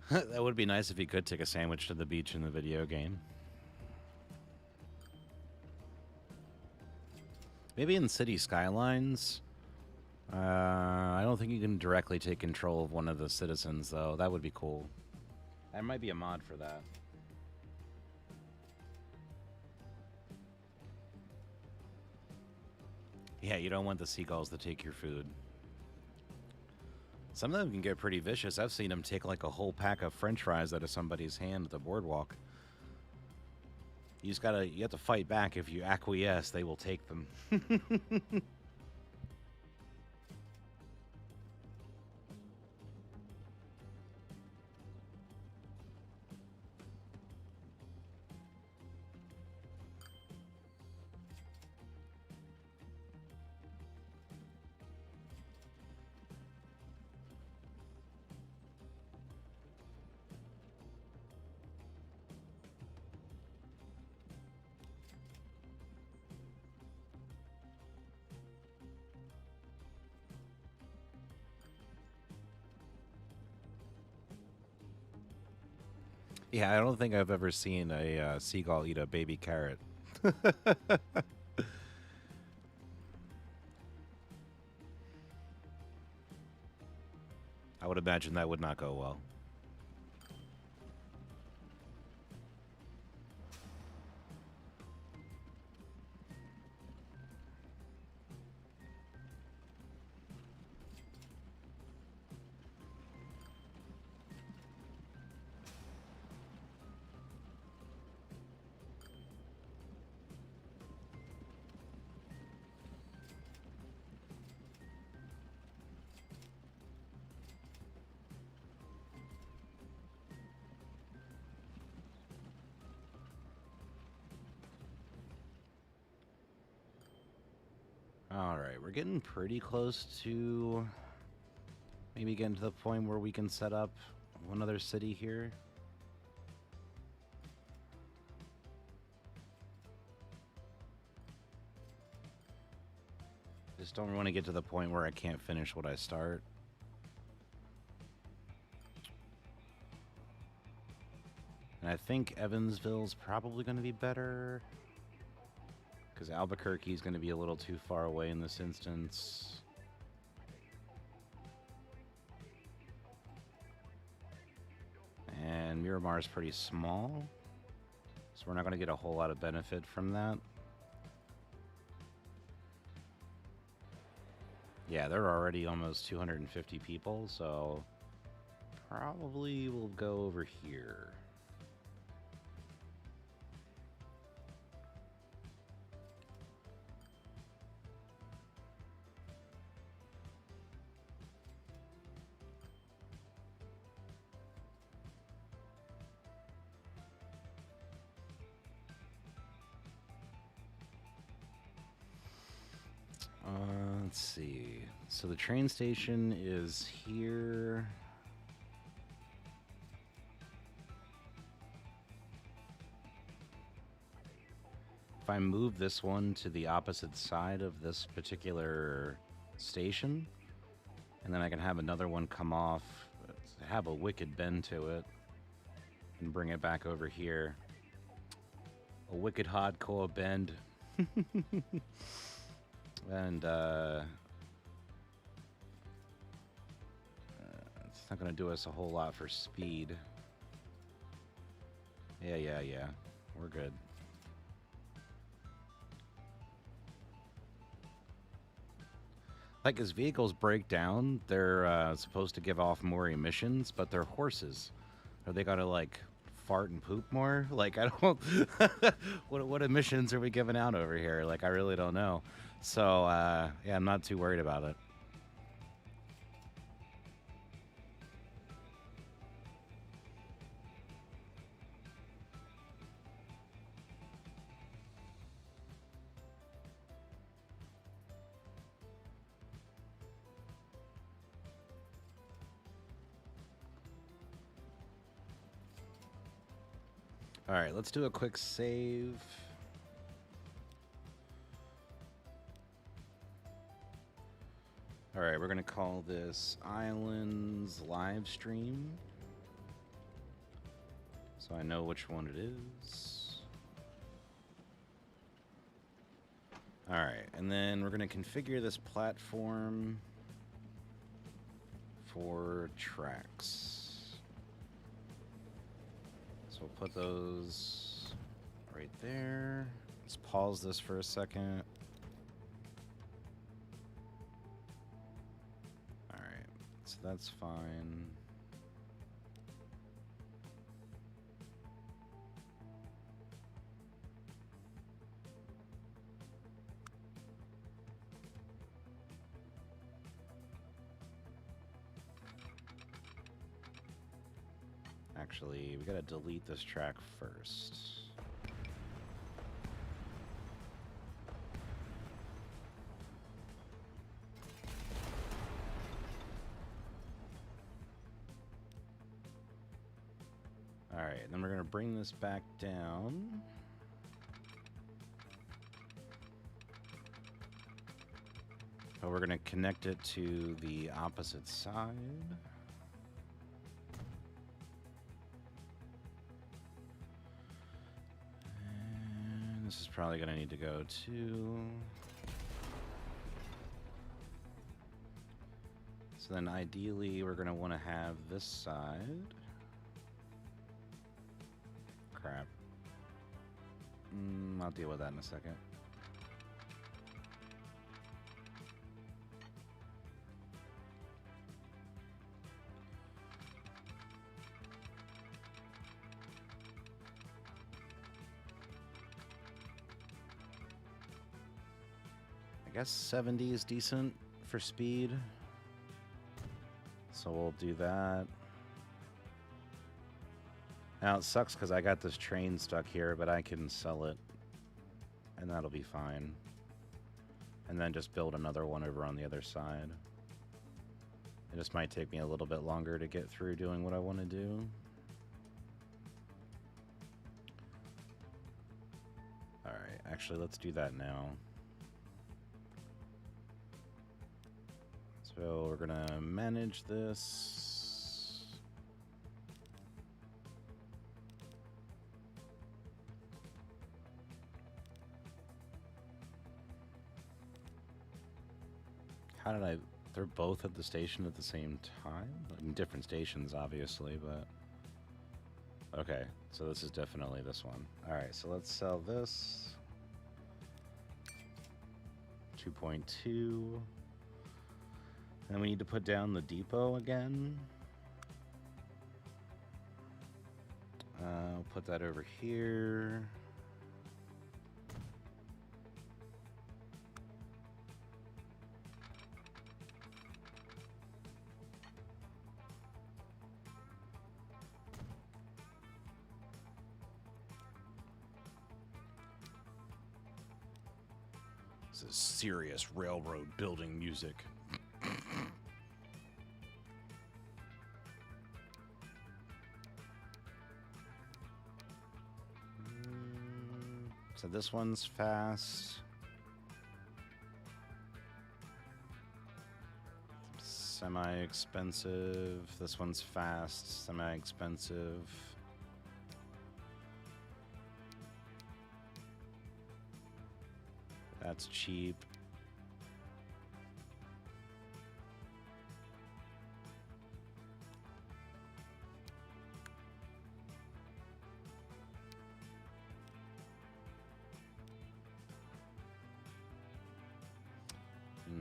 That would be nice if you could take a sandwich to the beach in the video game. Maybe in City Skylines. I don't think you can directly take control of one of the citizens, though. That would be cool. There might be a mod for that. Yeah, you don't want the seagulls to take your food. Some of them can get pretty vicious. I've seen them take like a whole pack of french fries out of somebody's hand at the boardwalk. You have to fight back. If you acquiesce, they will take them. Yeah, I don't think I've ever seen a seagull eat a baby carrot. I would imagine that would not go well. All right, we're getting pretty close to maybe getting to the point where we can set up one other city here. Just don't want to get to the point where I can't finish what I start. And I think Evansville's probably going to be better, because Albuquerque is going to be a little too far away in this instance. And Miramar is pretty small, so we're not going to get a whole lot of benefit from that. Yeah, they're already almost 250 people, so probably we'll go over here. Let's see. So the train station is here. If I move this one to the opposite side of this particular station, and then I can have another one come off, have a wicked bend to it, and bring it back over here. A wicked hardcore bend. And it's not going to do us a whole lot for speed. Yeah. We're good. Like, as vehicles break down, they're supposed to give off more emissions, but they're horses. Are they got to, like, fart and poop more? Like, I don't... what emissions are we giving out over here? Like, I really don't know. So, yeah, I'm not too worried about it. All right, let's do a quick save. All right, we're going to call this Islands live stream, so I know which one it is. All right, and then we're going to configure this platform. for tracks. So we'll put those right there. Let's pause this for a second. All right, so that's fine. Actually, we gotta delete this track first. All right, then we're gonna bring this back down. But we're gonna connect it to the opposite side. This is probably going to need to go to... So then ideally we're going to want to have this side. Crap. I'll deal with that in a second. I guess 70 is decent for speed. So we'll do that. Now it sucks because I got this train stuck here, but I can sell it. And that'll be fine. And then just build another one over on the other side. It just might take me a little bit longer to get through doing what I want to do. Alright, actually let's do that now. So we're gonna manage this. How did I... They're both at the station at the same time? In different stations, obviously, but... Okay, so this is definitely this one. Alright, so let's sell this. 2.2. And we need to put down the depot again. We'll put that over here. This is serious railroad building music. So this one's fast. Semi-expensive. This one's fast, semi-expensive. That's cheap.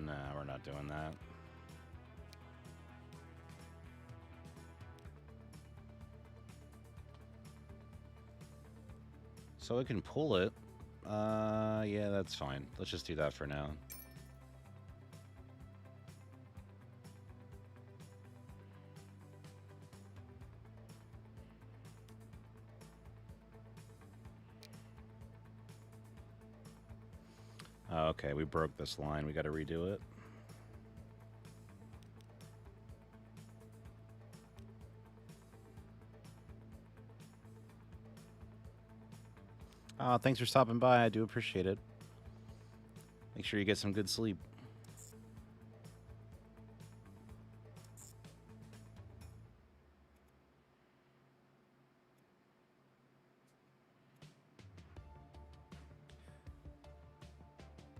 Nah, we're not doing that. So it can pull it. Yeah, that's fine. Let's just do that for now. Okay, we broke this line. We got to redo it. Thanks for stopping by. I do appreciate it. Make sure you get some good sleep.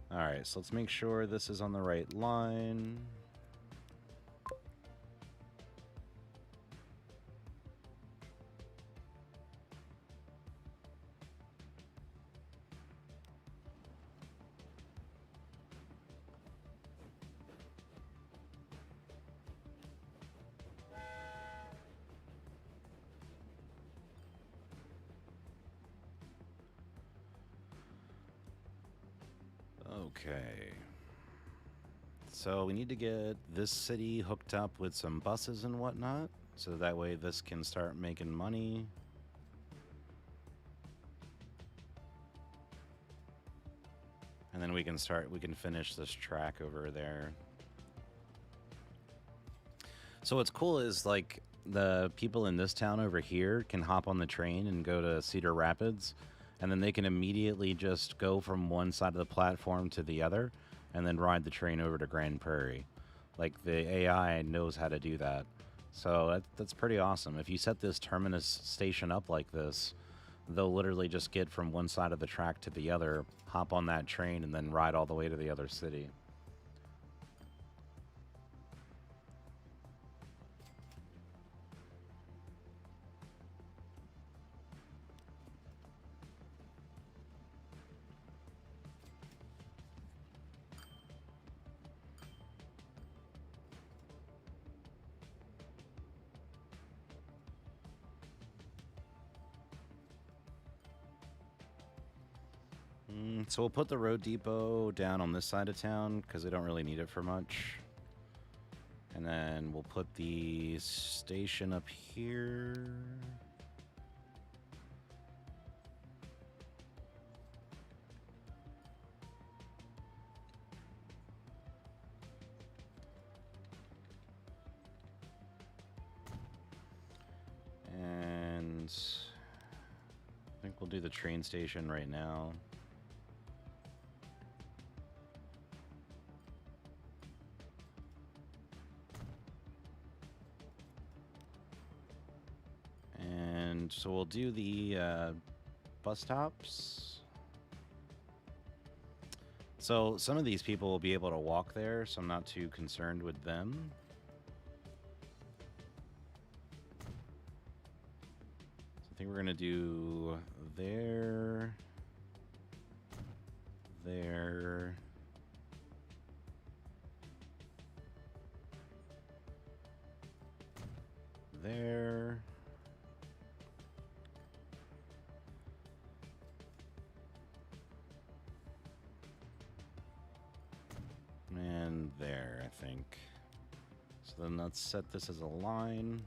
All right, so let's make sure this is on the right line. Okay. So we need to get this city hooked up with some buses and whatnot, so that way this can start making money. And then we can finish this track over there. So what's cool is, like, the people in this town over here can hop on the train and go to Cedar Rapids, and then they can immediately just go from one side of the platform to the other, and then ride the train over to Grand Prairie. Like, the AI knows how to do that. So that's pretty awesome. If you set this terminus station up like this, they'll literally just get from one side of the track to the other, hop on that train, and then ride all the way to the other city. So we'll put the road depot down on this side of town because they don't really need it for much. And then we'll put the station up here. And I think we'll do the train station right now. And so we'll do the bus stops. So some of these people will be able to walk there, so I'm not too concerned with them. So I think we're going to do there, there, there, and there, I think. So then let's set this as a line.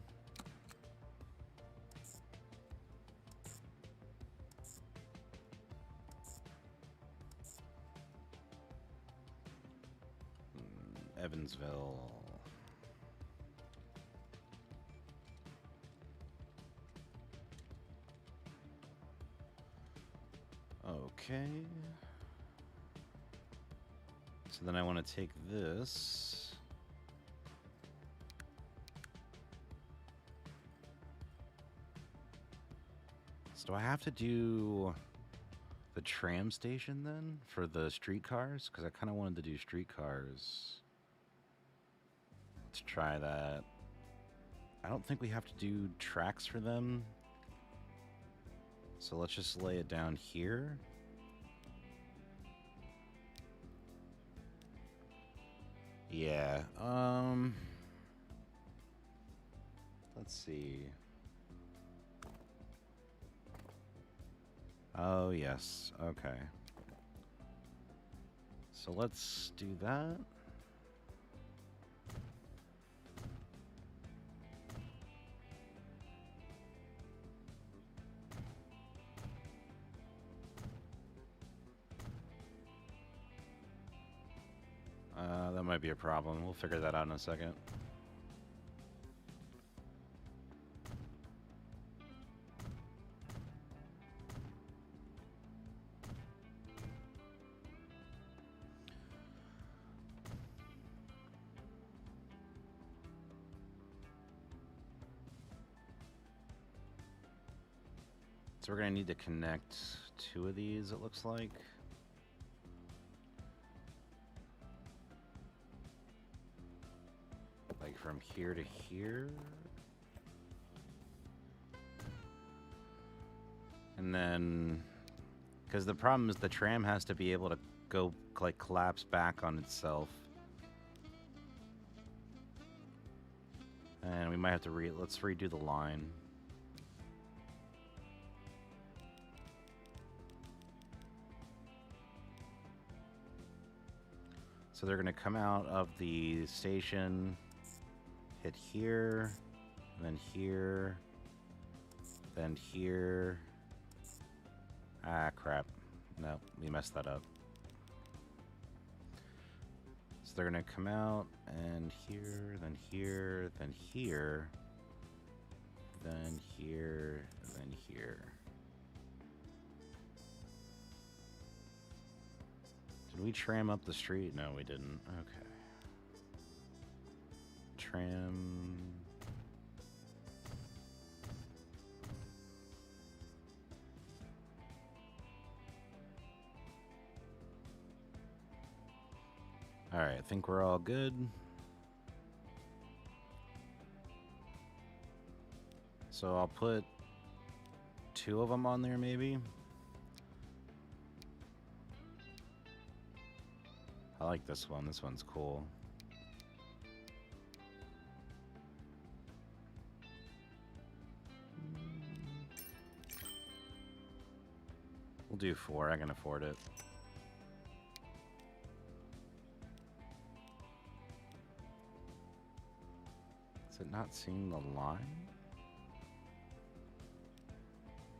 Evansville. Okay. So then I want to take this. So do I have to do the tram station then for the streetcars? Because I kind of wanted to do streetcars. Let's try that. I don't think we have to do tracks for them. So let's just lay it down here. Yeah, let's see. Oh, yes, okay. So let's do that. That might be a problem. We'll figure that out in a second. So we're going to need to connect two of these, it looks like. Like from here to here. And then, because the problem is the tram has to be able to go, like, collapse back on itself. And we might have to let's redo the line. So they're going to come out of the station, hit here, then here, then here. Ah, crap. No, we messed that up. So they're going to come out and here, then here, then here, then here, then here. Did we tram up the street? No, we didn't. Okay. Tram. All right, I think we're all good. So I'll put 2 of them on there, maybe. I like this one. This one's cool. We'll do 4. I can afford it. Is it not seeing the line?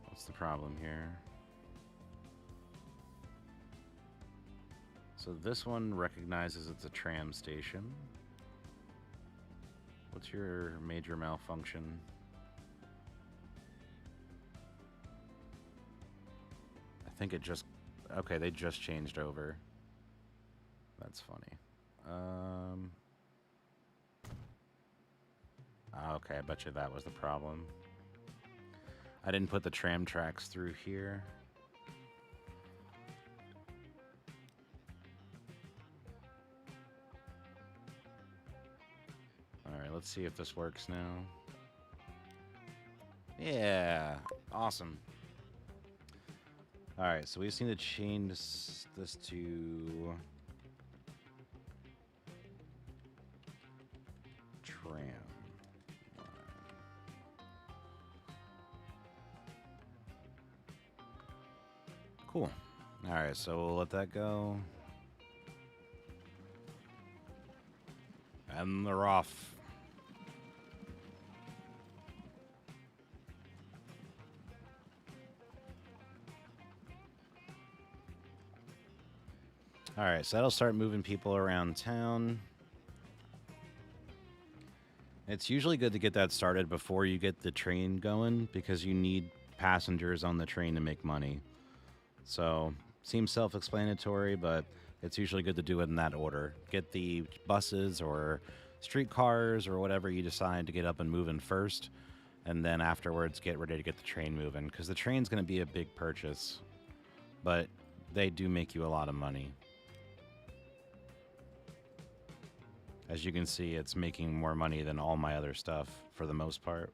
What's the problem here? So this one recognizes it's a tram station. What's your major malfunction? I think it just... Okay, they just changed over. That's funny. Okay, I bet you that was the problem. I didn't put the tram tracks through here. Alright, let's see if this works now. Yeah, awesome. Alright, so we just need to change this to... tram. Cool. Alright, so we'll let that go. And they're off. Alright, so that'll start moving people around town. It's usually good to get that started before you get the train going, because you need passengers on the train to make money. So, seems self-explanatory, but it's usually good to do it in that order. Get the buses or streetcars or whatever you decide to get up and moving first, and then afterwards get ready to get the train moving, because the train's going to be a big purchase, but they do make you a lot of money. As you can see, it's making more money than all my other stuff for the most part.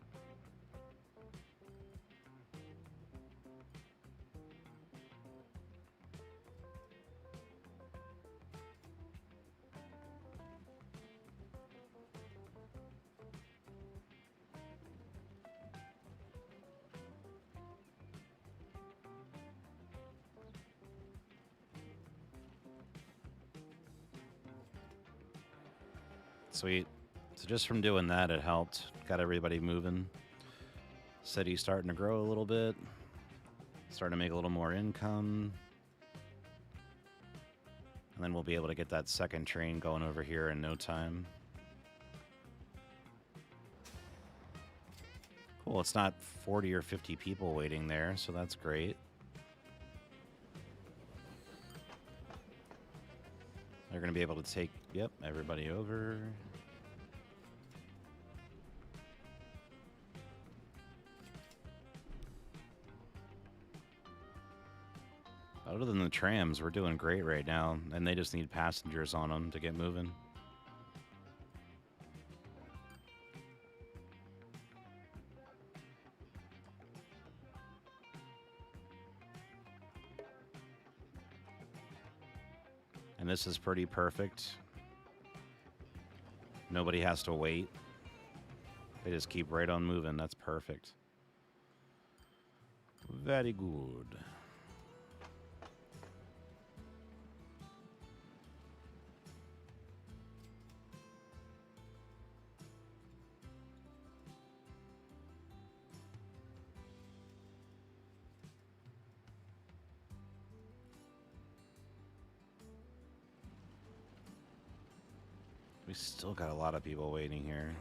Sweet. So just from doing that, it helped. Got everybody moving. City's starting to grow a little bit. Starting to make a little more income. And then we'll be able to get that second train going over here in no time. Cool, it's not 40 or 50 people waiting there, so that's great. They're going to be able to take, yep, everybody over. Other than the trams, we're doing great right now, and they just need passengers on them to get moving. And this is pretty perfect. Nobody has to wait. They just keep right on moving. That's perfect. Very good. We still got a lot of people waiting here.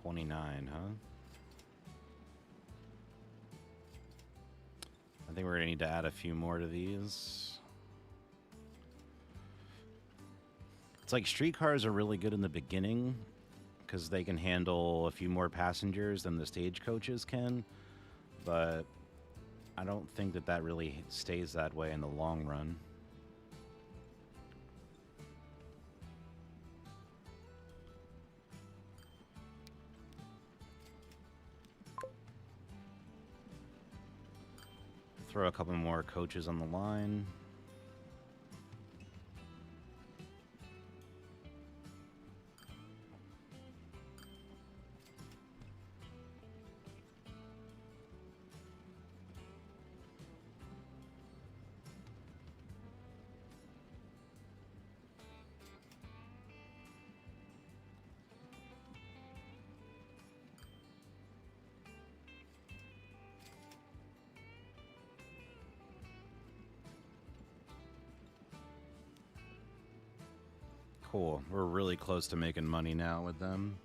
$29, huh? I think we're gonna need to add a few more to these. It's like streetcars are really good in the beginning because they can handle a few more passengers than the stagecoaches can, but I don't think that that really stays that way in the long run. Throw a couple more coaches on the line. Cool. We're really close to making money now with them.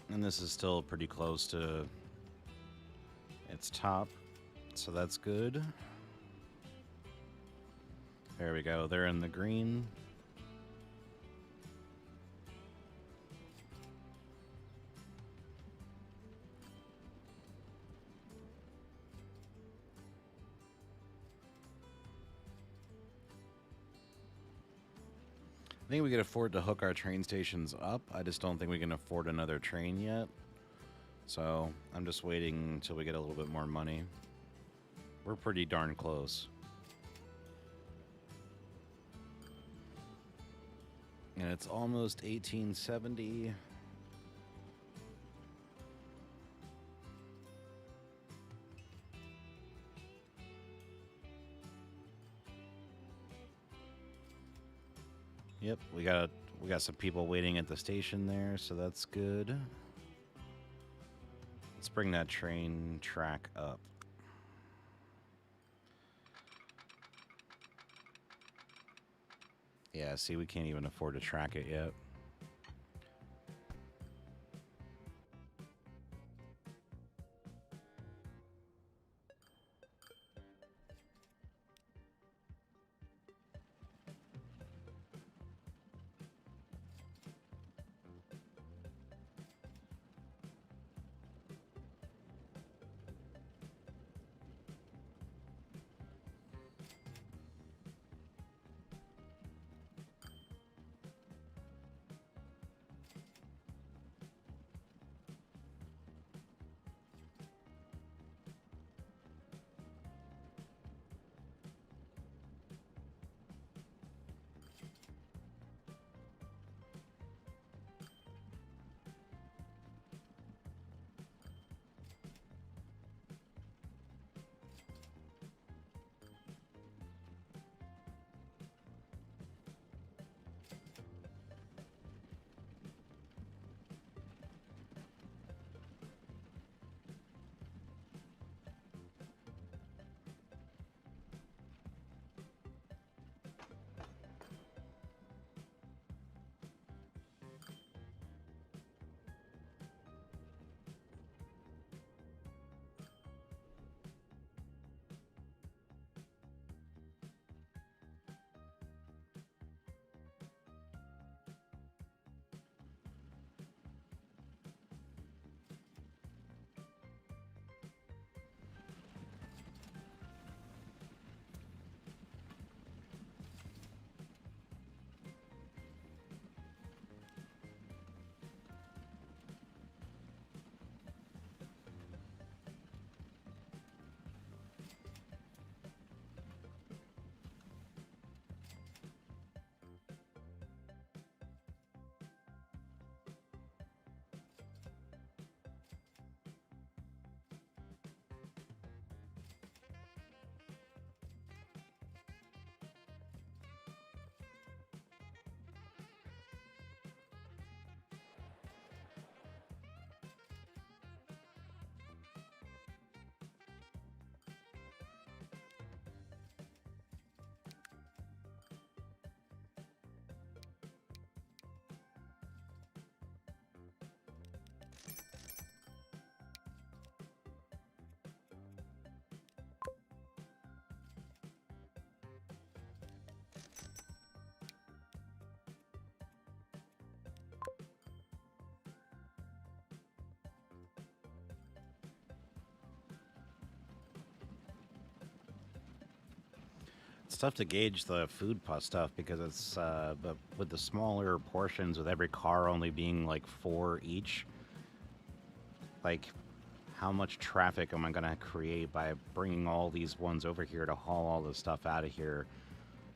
And this is still pretty close to its top, so that's good. There we go. They're in the green. I think we can afford to hook our train stations up. I just don't think we can afford another train yet. So I'm just waiting until we get a little bit more money. We're pretty darn close. And it's almost 1870. Yep, we got some people waiting at the station there, so that's good. Let's bring that train track up. Yeah, see, we can't even afford to track it yet. It's tough to gauge the stuff because it's with the smaller portions, with every car only being like 4 each. Like, how much traffic am I gonna create by bringing all these ones over here to haul all this stuff out of here?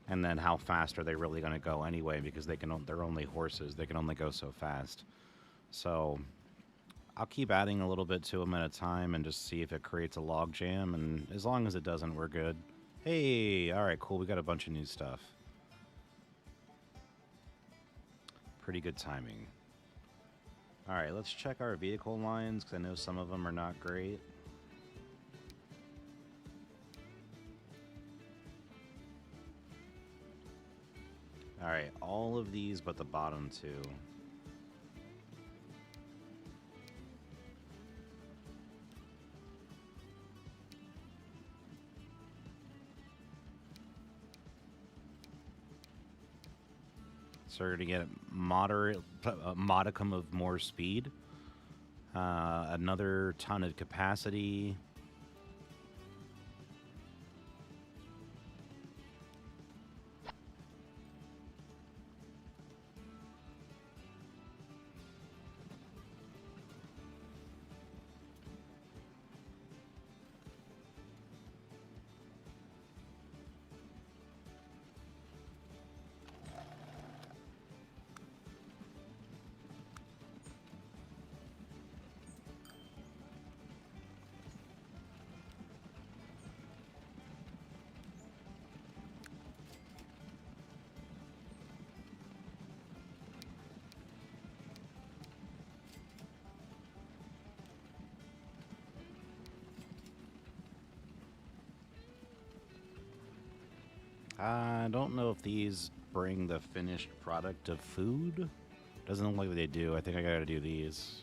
And then how fast are they really gonna go anyway? Because they're only horses; they can only go so fast. So I'll keep adding a little bit to them at a time and just see if it creates a log jam. And as long as it doesn't, we're good. Hey, all right, cool. We got a bunch of new stuff. Pretty good timing. All right, let's check our vehicle lines because I know some of them are not great. All right, all of these but the bottom two. So we're going to get a modicum of more speed, another ton of capacity. I don't know if these bring the finished product of food. Doesn't look like they do. I think I gotta do these.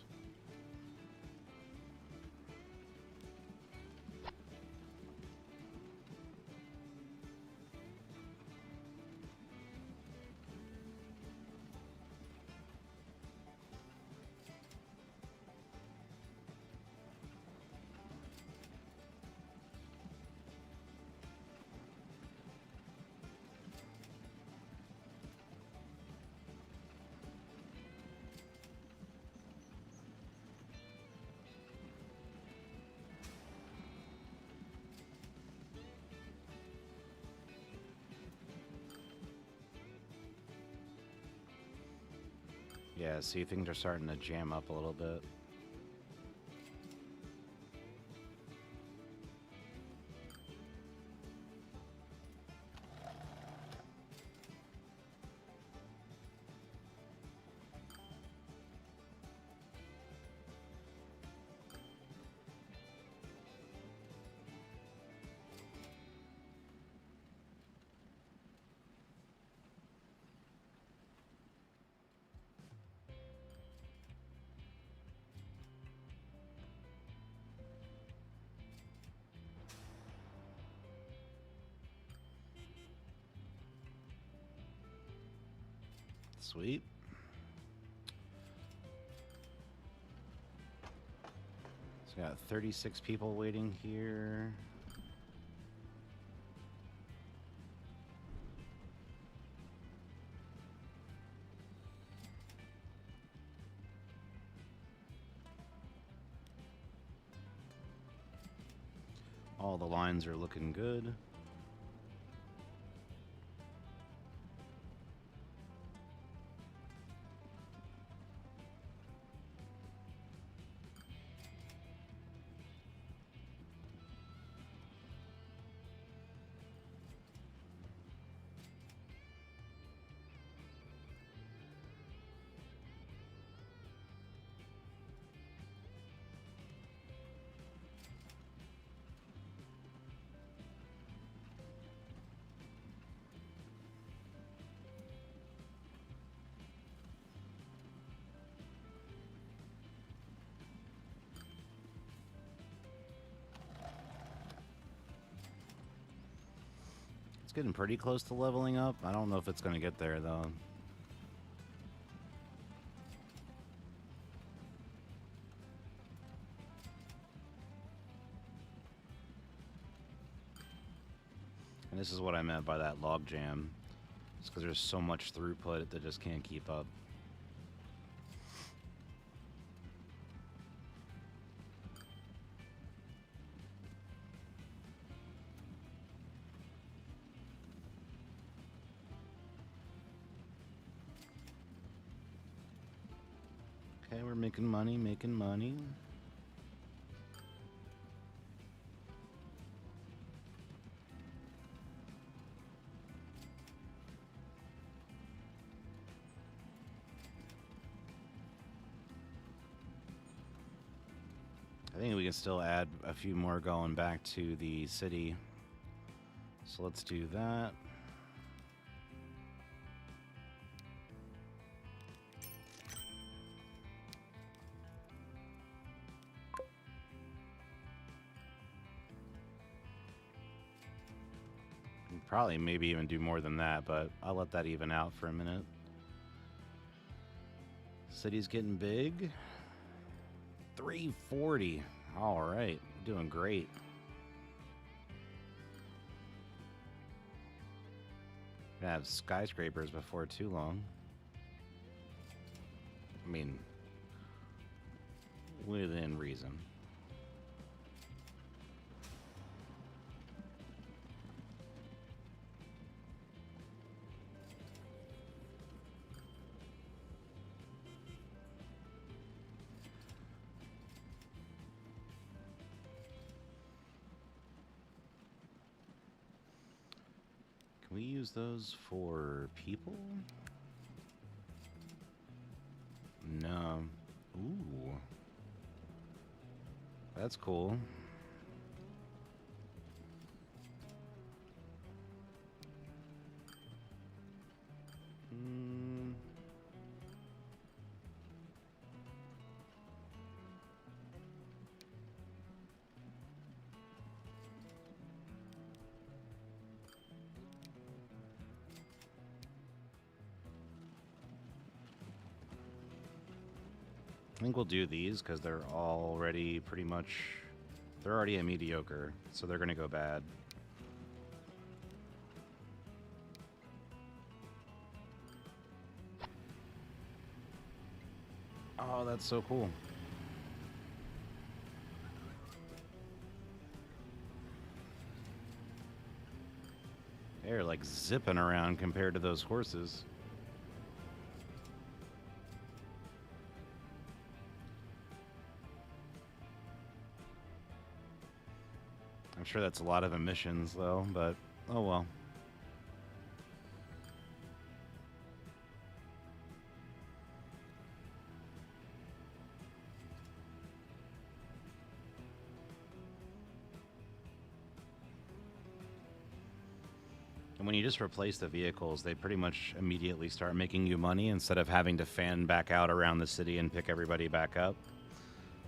Yeah, see, things are starting to jam up a little bit. Sweet. So got 36 people waiting here. All the lines are looking good. It's getting pretty close to leveling up. I don't know if it's going to get there, though. And this is what I meant by that log jam. It's because there's so much throughput that just can't keep up. Okay, we're making money, making money. I think we can still add a few more going back to the city. So let's do that. Probably maybe even do more than that, but I'll let that even out for a minute. City's getting big. 340. All right, doing great. Gonna have skyscrapers before too long. I mean, within reason. Can we use those for people? No. Ooh. That's cool. I think we'll do these because they're already pretty much, they're already a mediocre, so they're gonna go bad. Oh, that's so cool. They're like zipping around compared to those horses. I'm sure that's a lot of emissions, though, but oh well. And when you just replace the vehicles, they pretty much immediately start making you money instead of having to fan back out around the city and pick everybody back up.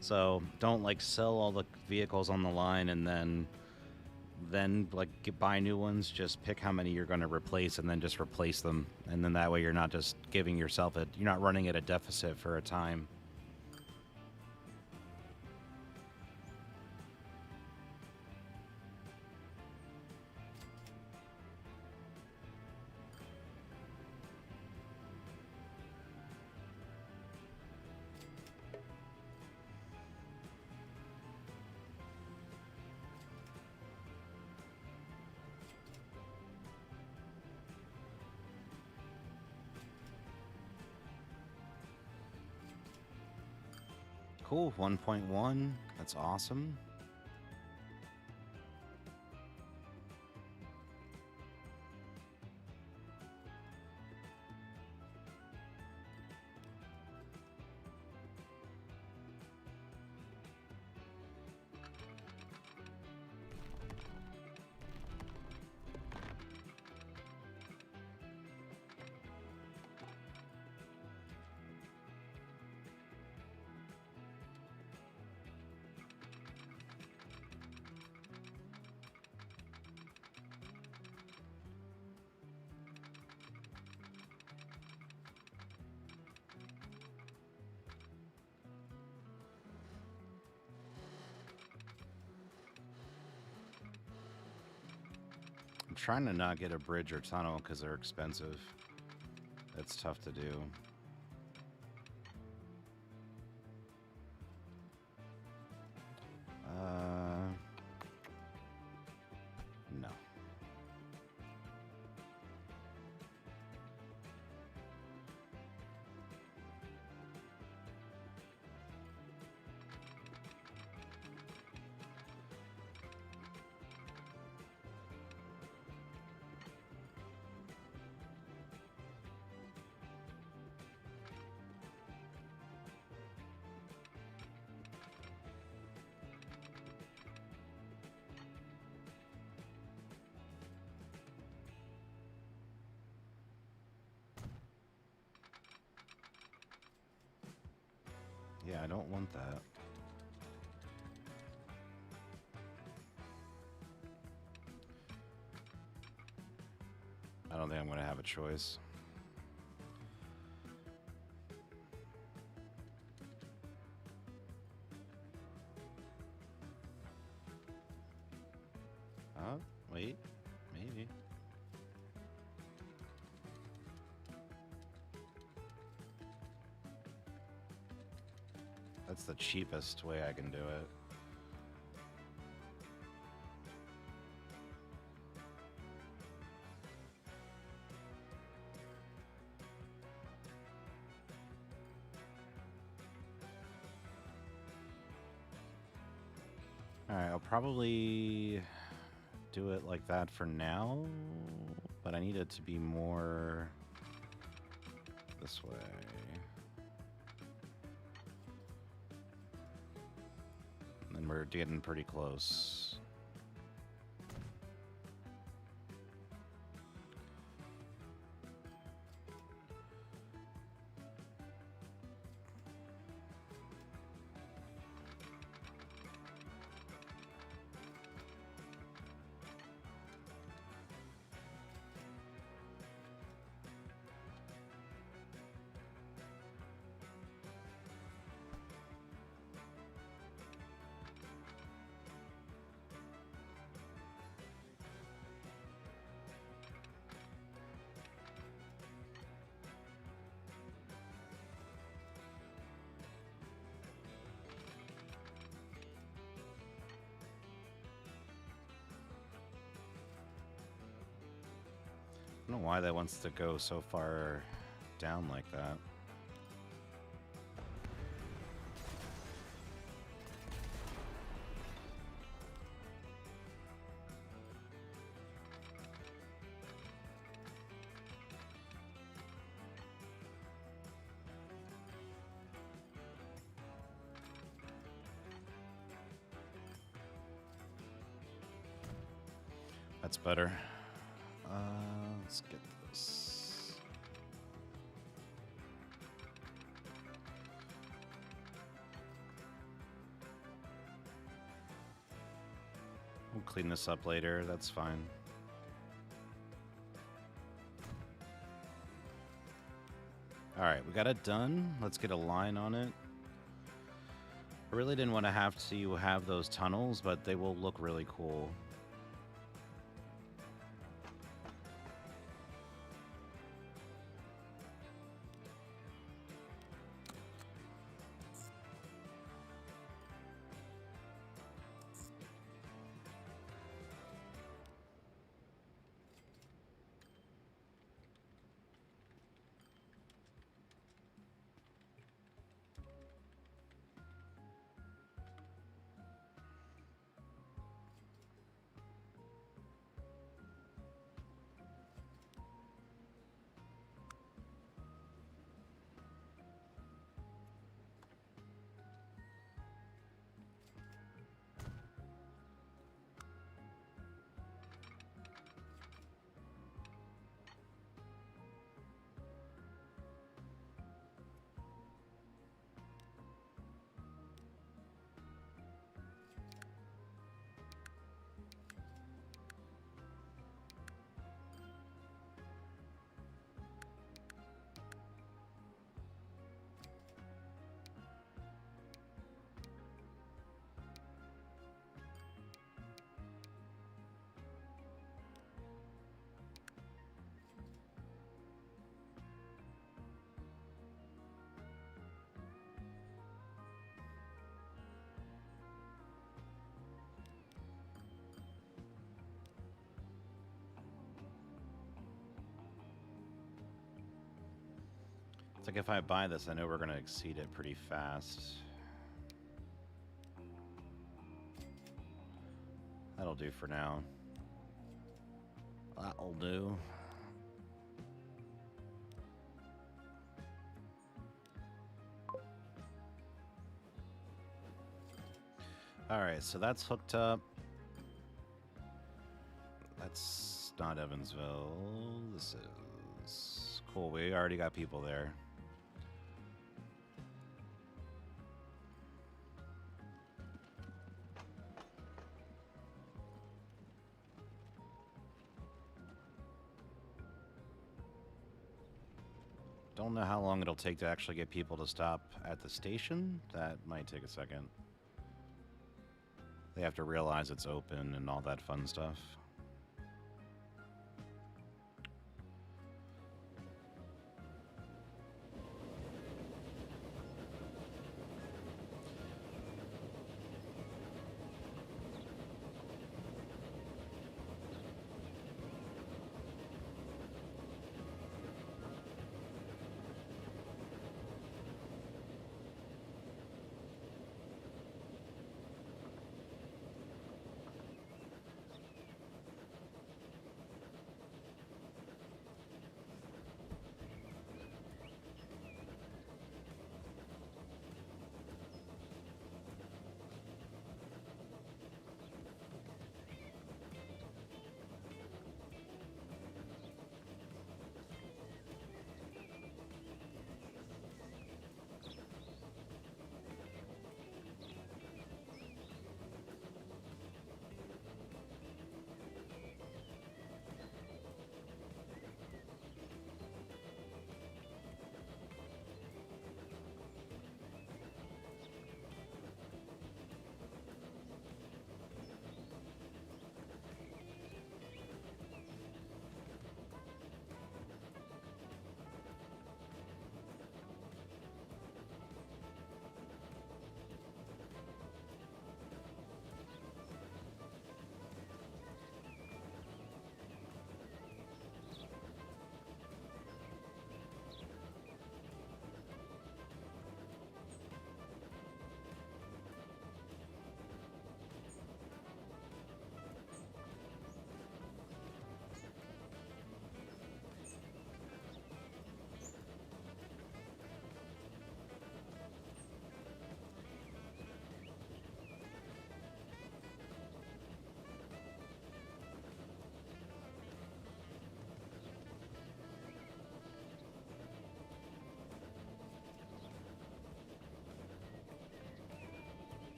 So don't like sell all the vehicles on the line and then like buy new ones. Just pick how many you're going to replace and then just replace them, and then that way you're not just giving yourself you're not running at a deficit for a time. Cool, 1.1. That's awesome. I'm trying to not get a bridge or tunnel because they're expensive. That's tough to do. No. Yeah, I don't want that. I don't think I'm going to have a choice. Wait, maybe. That's the cheapest way I can do it. Alright, I'll probably do it like that for now, but I need it to be more this way. And we're getting pretty close. I don't know why that wants to go so far down like that. That's better. Let's get this. We'll clean this up later. That's fine. All right, we got it done. Let's get a line on it. I really didn't want to have those tunnels, but they will look really cool. It's like if I buy this, I know we're going to exceed it pretty fast. That'll do for now. That'll do. Alright, so that's hooked up. That's not Evansville. This is cool. We already got people there. Don't know how long it'll take to actually get people to stop at the station. That might take a second. They have to realize it's open and all that fun stuff.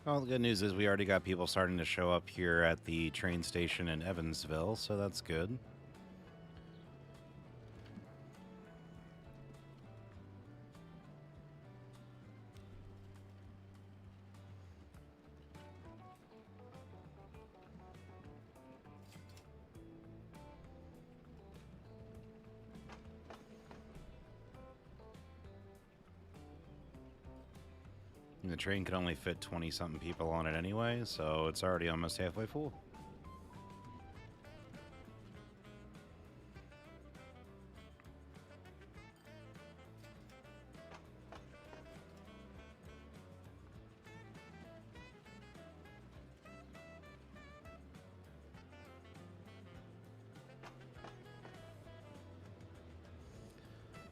Well, the good news is we already got people starting to show up here at the train station in Evansville, so that's good. And the train can only fit 20-something people on it anyway, so it's already almost halfway full.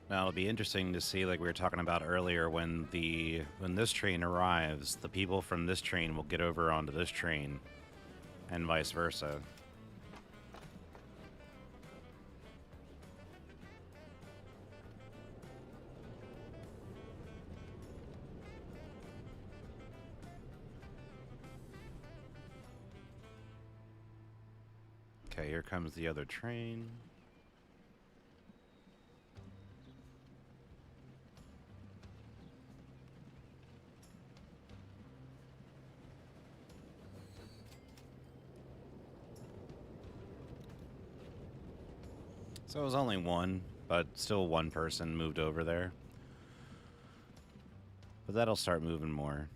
Now it'll be interesting to see, like we were talking about earlier, when this train arrives, the people from this train will get over onto this train, and vice versa. Okay, here comes the other train. So it was only one, but still one person moved over there. But that'll start moving more.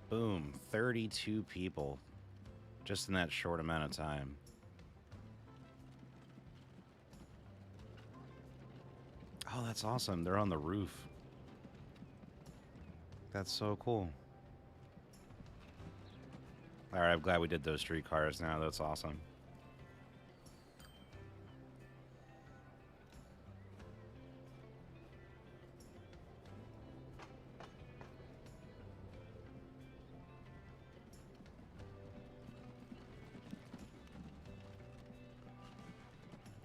Boom, 32 people just in that short amount of time. Oh, that's awesome. They're on the roof. That's so cool. All right, I'm glad we did those streetcars now. That's awesome.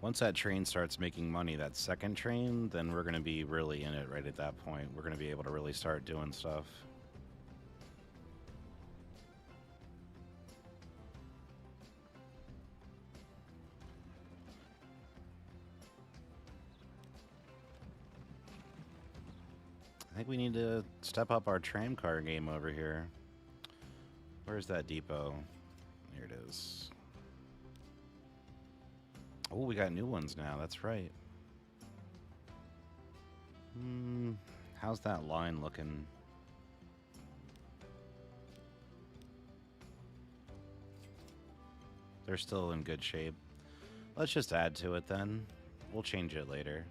Once that train starts making money, that second train, then we're going to be really in it right at that point. We're going to be able to really start doing stuff. I think we need to step up our tram car game over here. Where's that depot? Here it is. Oh, we got new ones now. That's right. How's that line looking? They're still in good shape. Let's just add to it then. We'll change it later.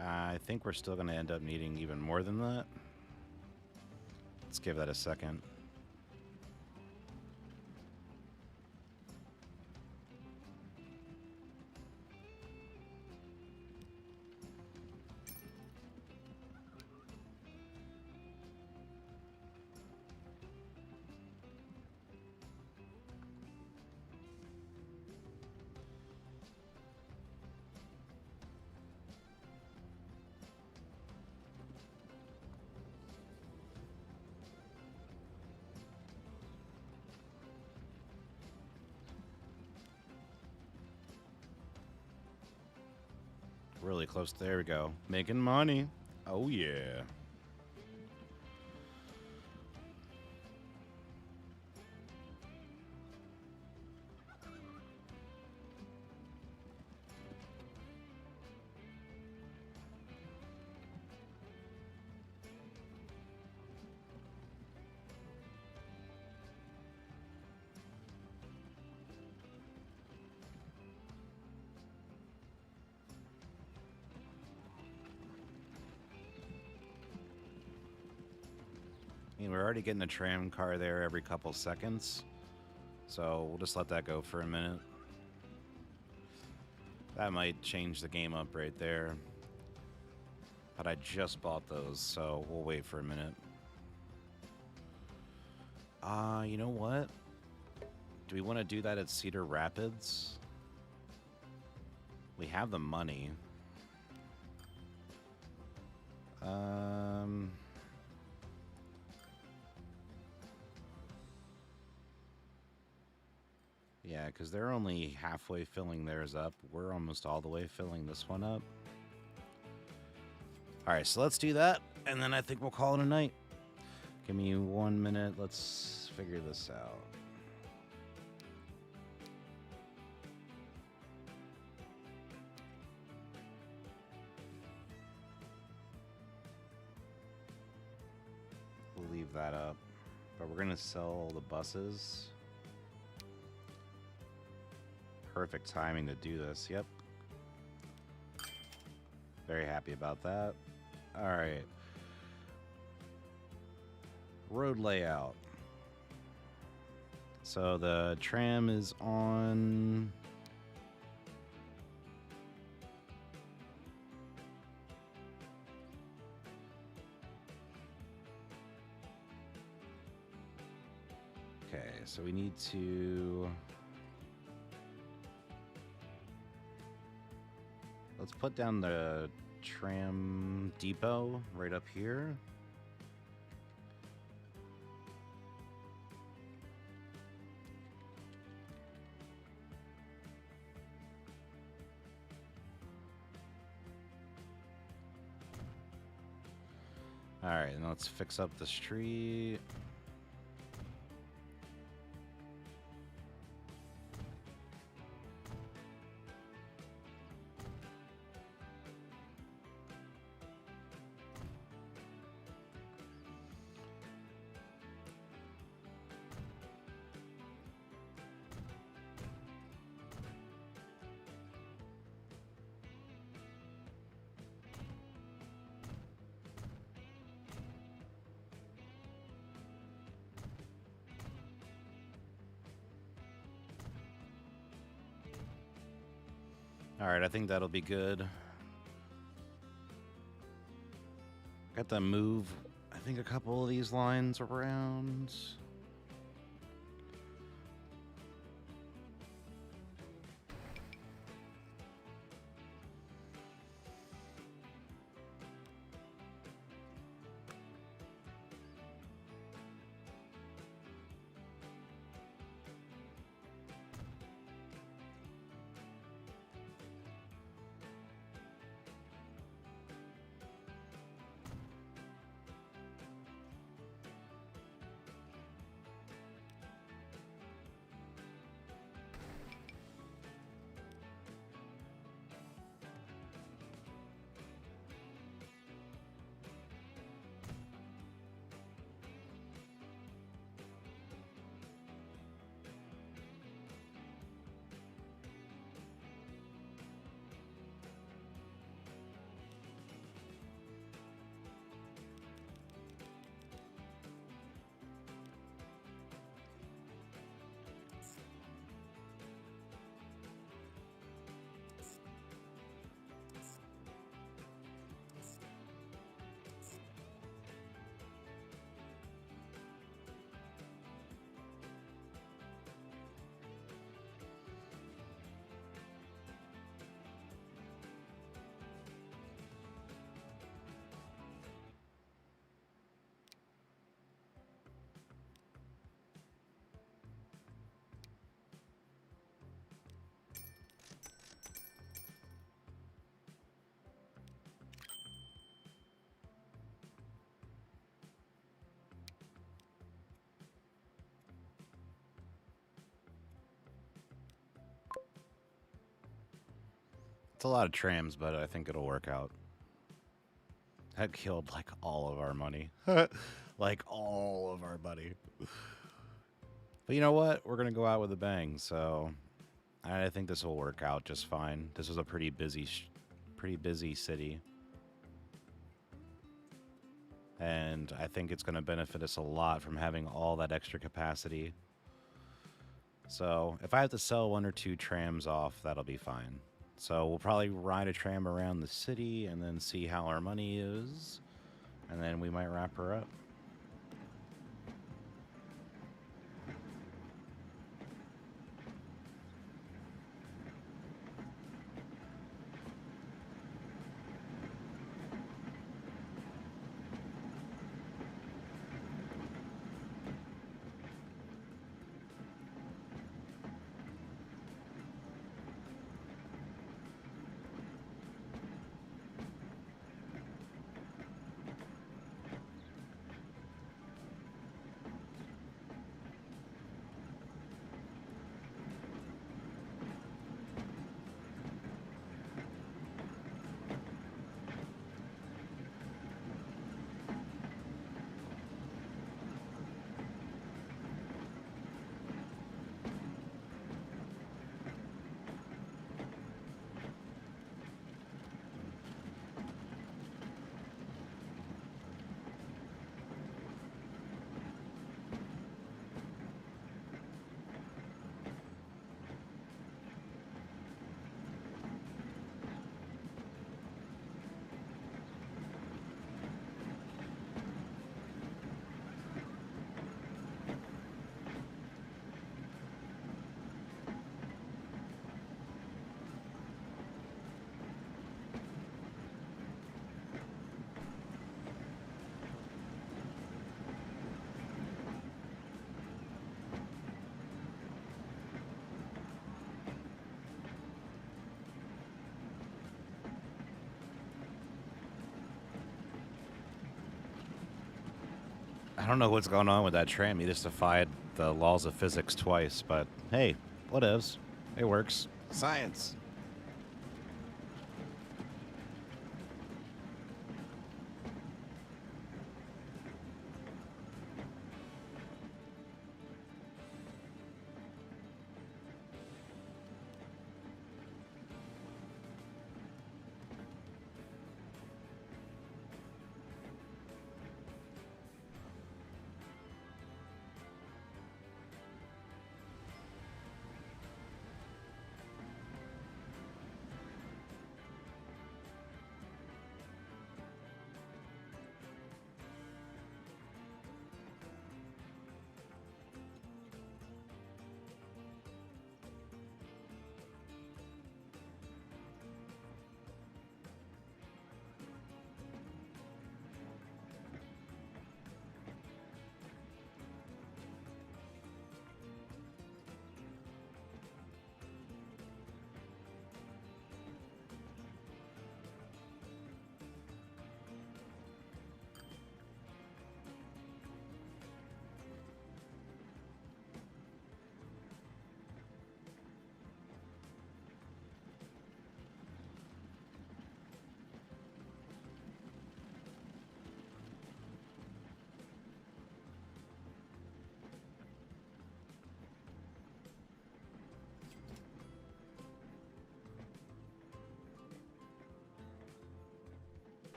I think we're still going to end up needing even more than that. Let's give that a second. Really close. There we go. Making money. Oh, yeah. I mean, we're already getting a tram car there every couple seconds, so we'll just let that go for a minute. That might change the game up right there. But I just bought those, so we'll wait for a minute. You know what? Do we want to do that at Cedar Rapids? We have the money. Yeah, because they're only halfway filling theirs up. We're almost all the way filling this one up. All right, so let's do that, and then I think we'll call it a night. Give me 1 minute. Let's figure this out. We'll leave that up, but we're going to sell all the buses. Perfect timing to do this. Yep. Very happy about that. All right. Road layout. So the tram is on. Okay, so we need to... Let's put down the tram depot right up here. All right, and let's fix up the street. All right, I think that'll be good. Got to move, I think, a couple of these lines around. It's a lot of trams, but I think it'll work out. That killed, like, all of our money. Like, all of our money. But you know what? We're going to go out with a bang, so I think this will work out just fine. This was a pretty busy city. And I think it's going to benefit us a lot from having all that extra capacity. So if I have to sell 1 or 2 trams off, that'll be fine. So we'll probably ride a tram around the city and then see how our money is. And then we might wrap her up. don't know what's going on with that tram. You just defied the laws of physics twice, but hey, whatevs. It works. Science.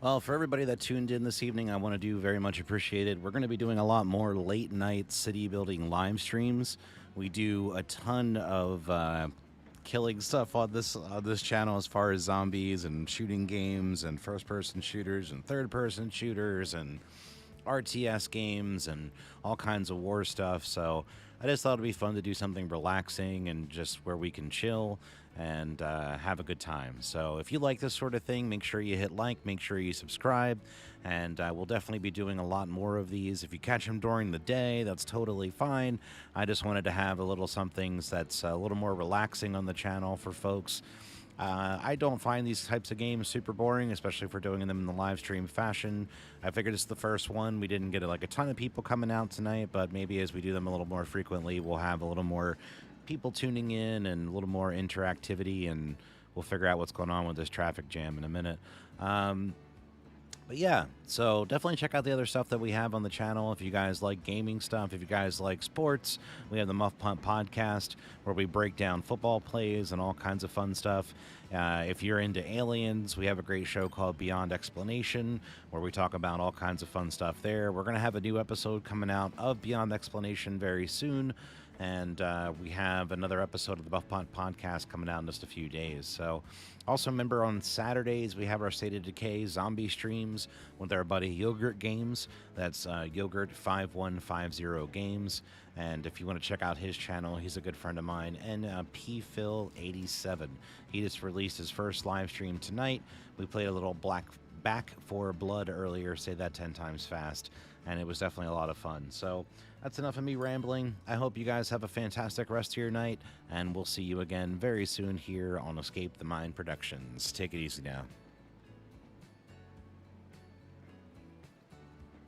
Well, for everybody that tuned in this evening, I want to do very much appreciated. We're going to be doing a lot more late night city building live streams. We do a ton of killing stuff on this channel as far as zombies and shooting games and first person shooters and third person shooters and RTS games and all kinds of war stuff. So I just thought it'd be fun to do something relaxing and just where we can chill and have a good time. So if you like this sort of thing, make sure you hit like, make sure you subscribe, and we'll definitely be doing a lot more of these. If you catch them during the day, that's totally fine. I just wanted to have a little something that's a little more relaxing on the channel for folks. I don't find these types of games super boring, especially if we're doing them in the live stream fashion. I figured it's the first one. We didn't get like a ton of people coming out tonight, but maybe as we do them a little more frequently, we'll have a little more people tuning in and a little more interactivity, and we'll figure out what's going on with this traffic jam in a minute. But yeah, so definitely check out the other stuff that we have on the channel. If you guys like gaming stuff, if you guys like sports, we have the Muff Punt podcast where we break down football plays and all kinds of fun stuff. If you're into aliens, we have a great show called Beyond Explanation where we talk about all kinds of fun stuff there. We're going to have a new episode coming out of Beyond Explanation very soon. And we have another episode of the Buff Punt podcast coming out in just a few days. So also remember on Saturdays, we have our State of Decay zombie streams with our buddy Yogurt Games. That's Yogurt5150 Games. And if you want to check out his channel, he's a good friend of mine. And PPhil87. He just released his first live stream tonight. We played a little Back for Blood earlier. Say that 10 times fast. And it was definitely a lot of fun. So that's enough of me rambling. I hope you guys have a fantastic rest of your night, and we'll see you again very soon here on Escape the Mind Productions. Take it easy now.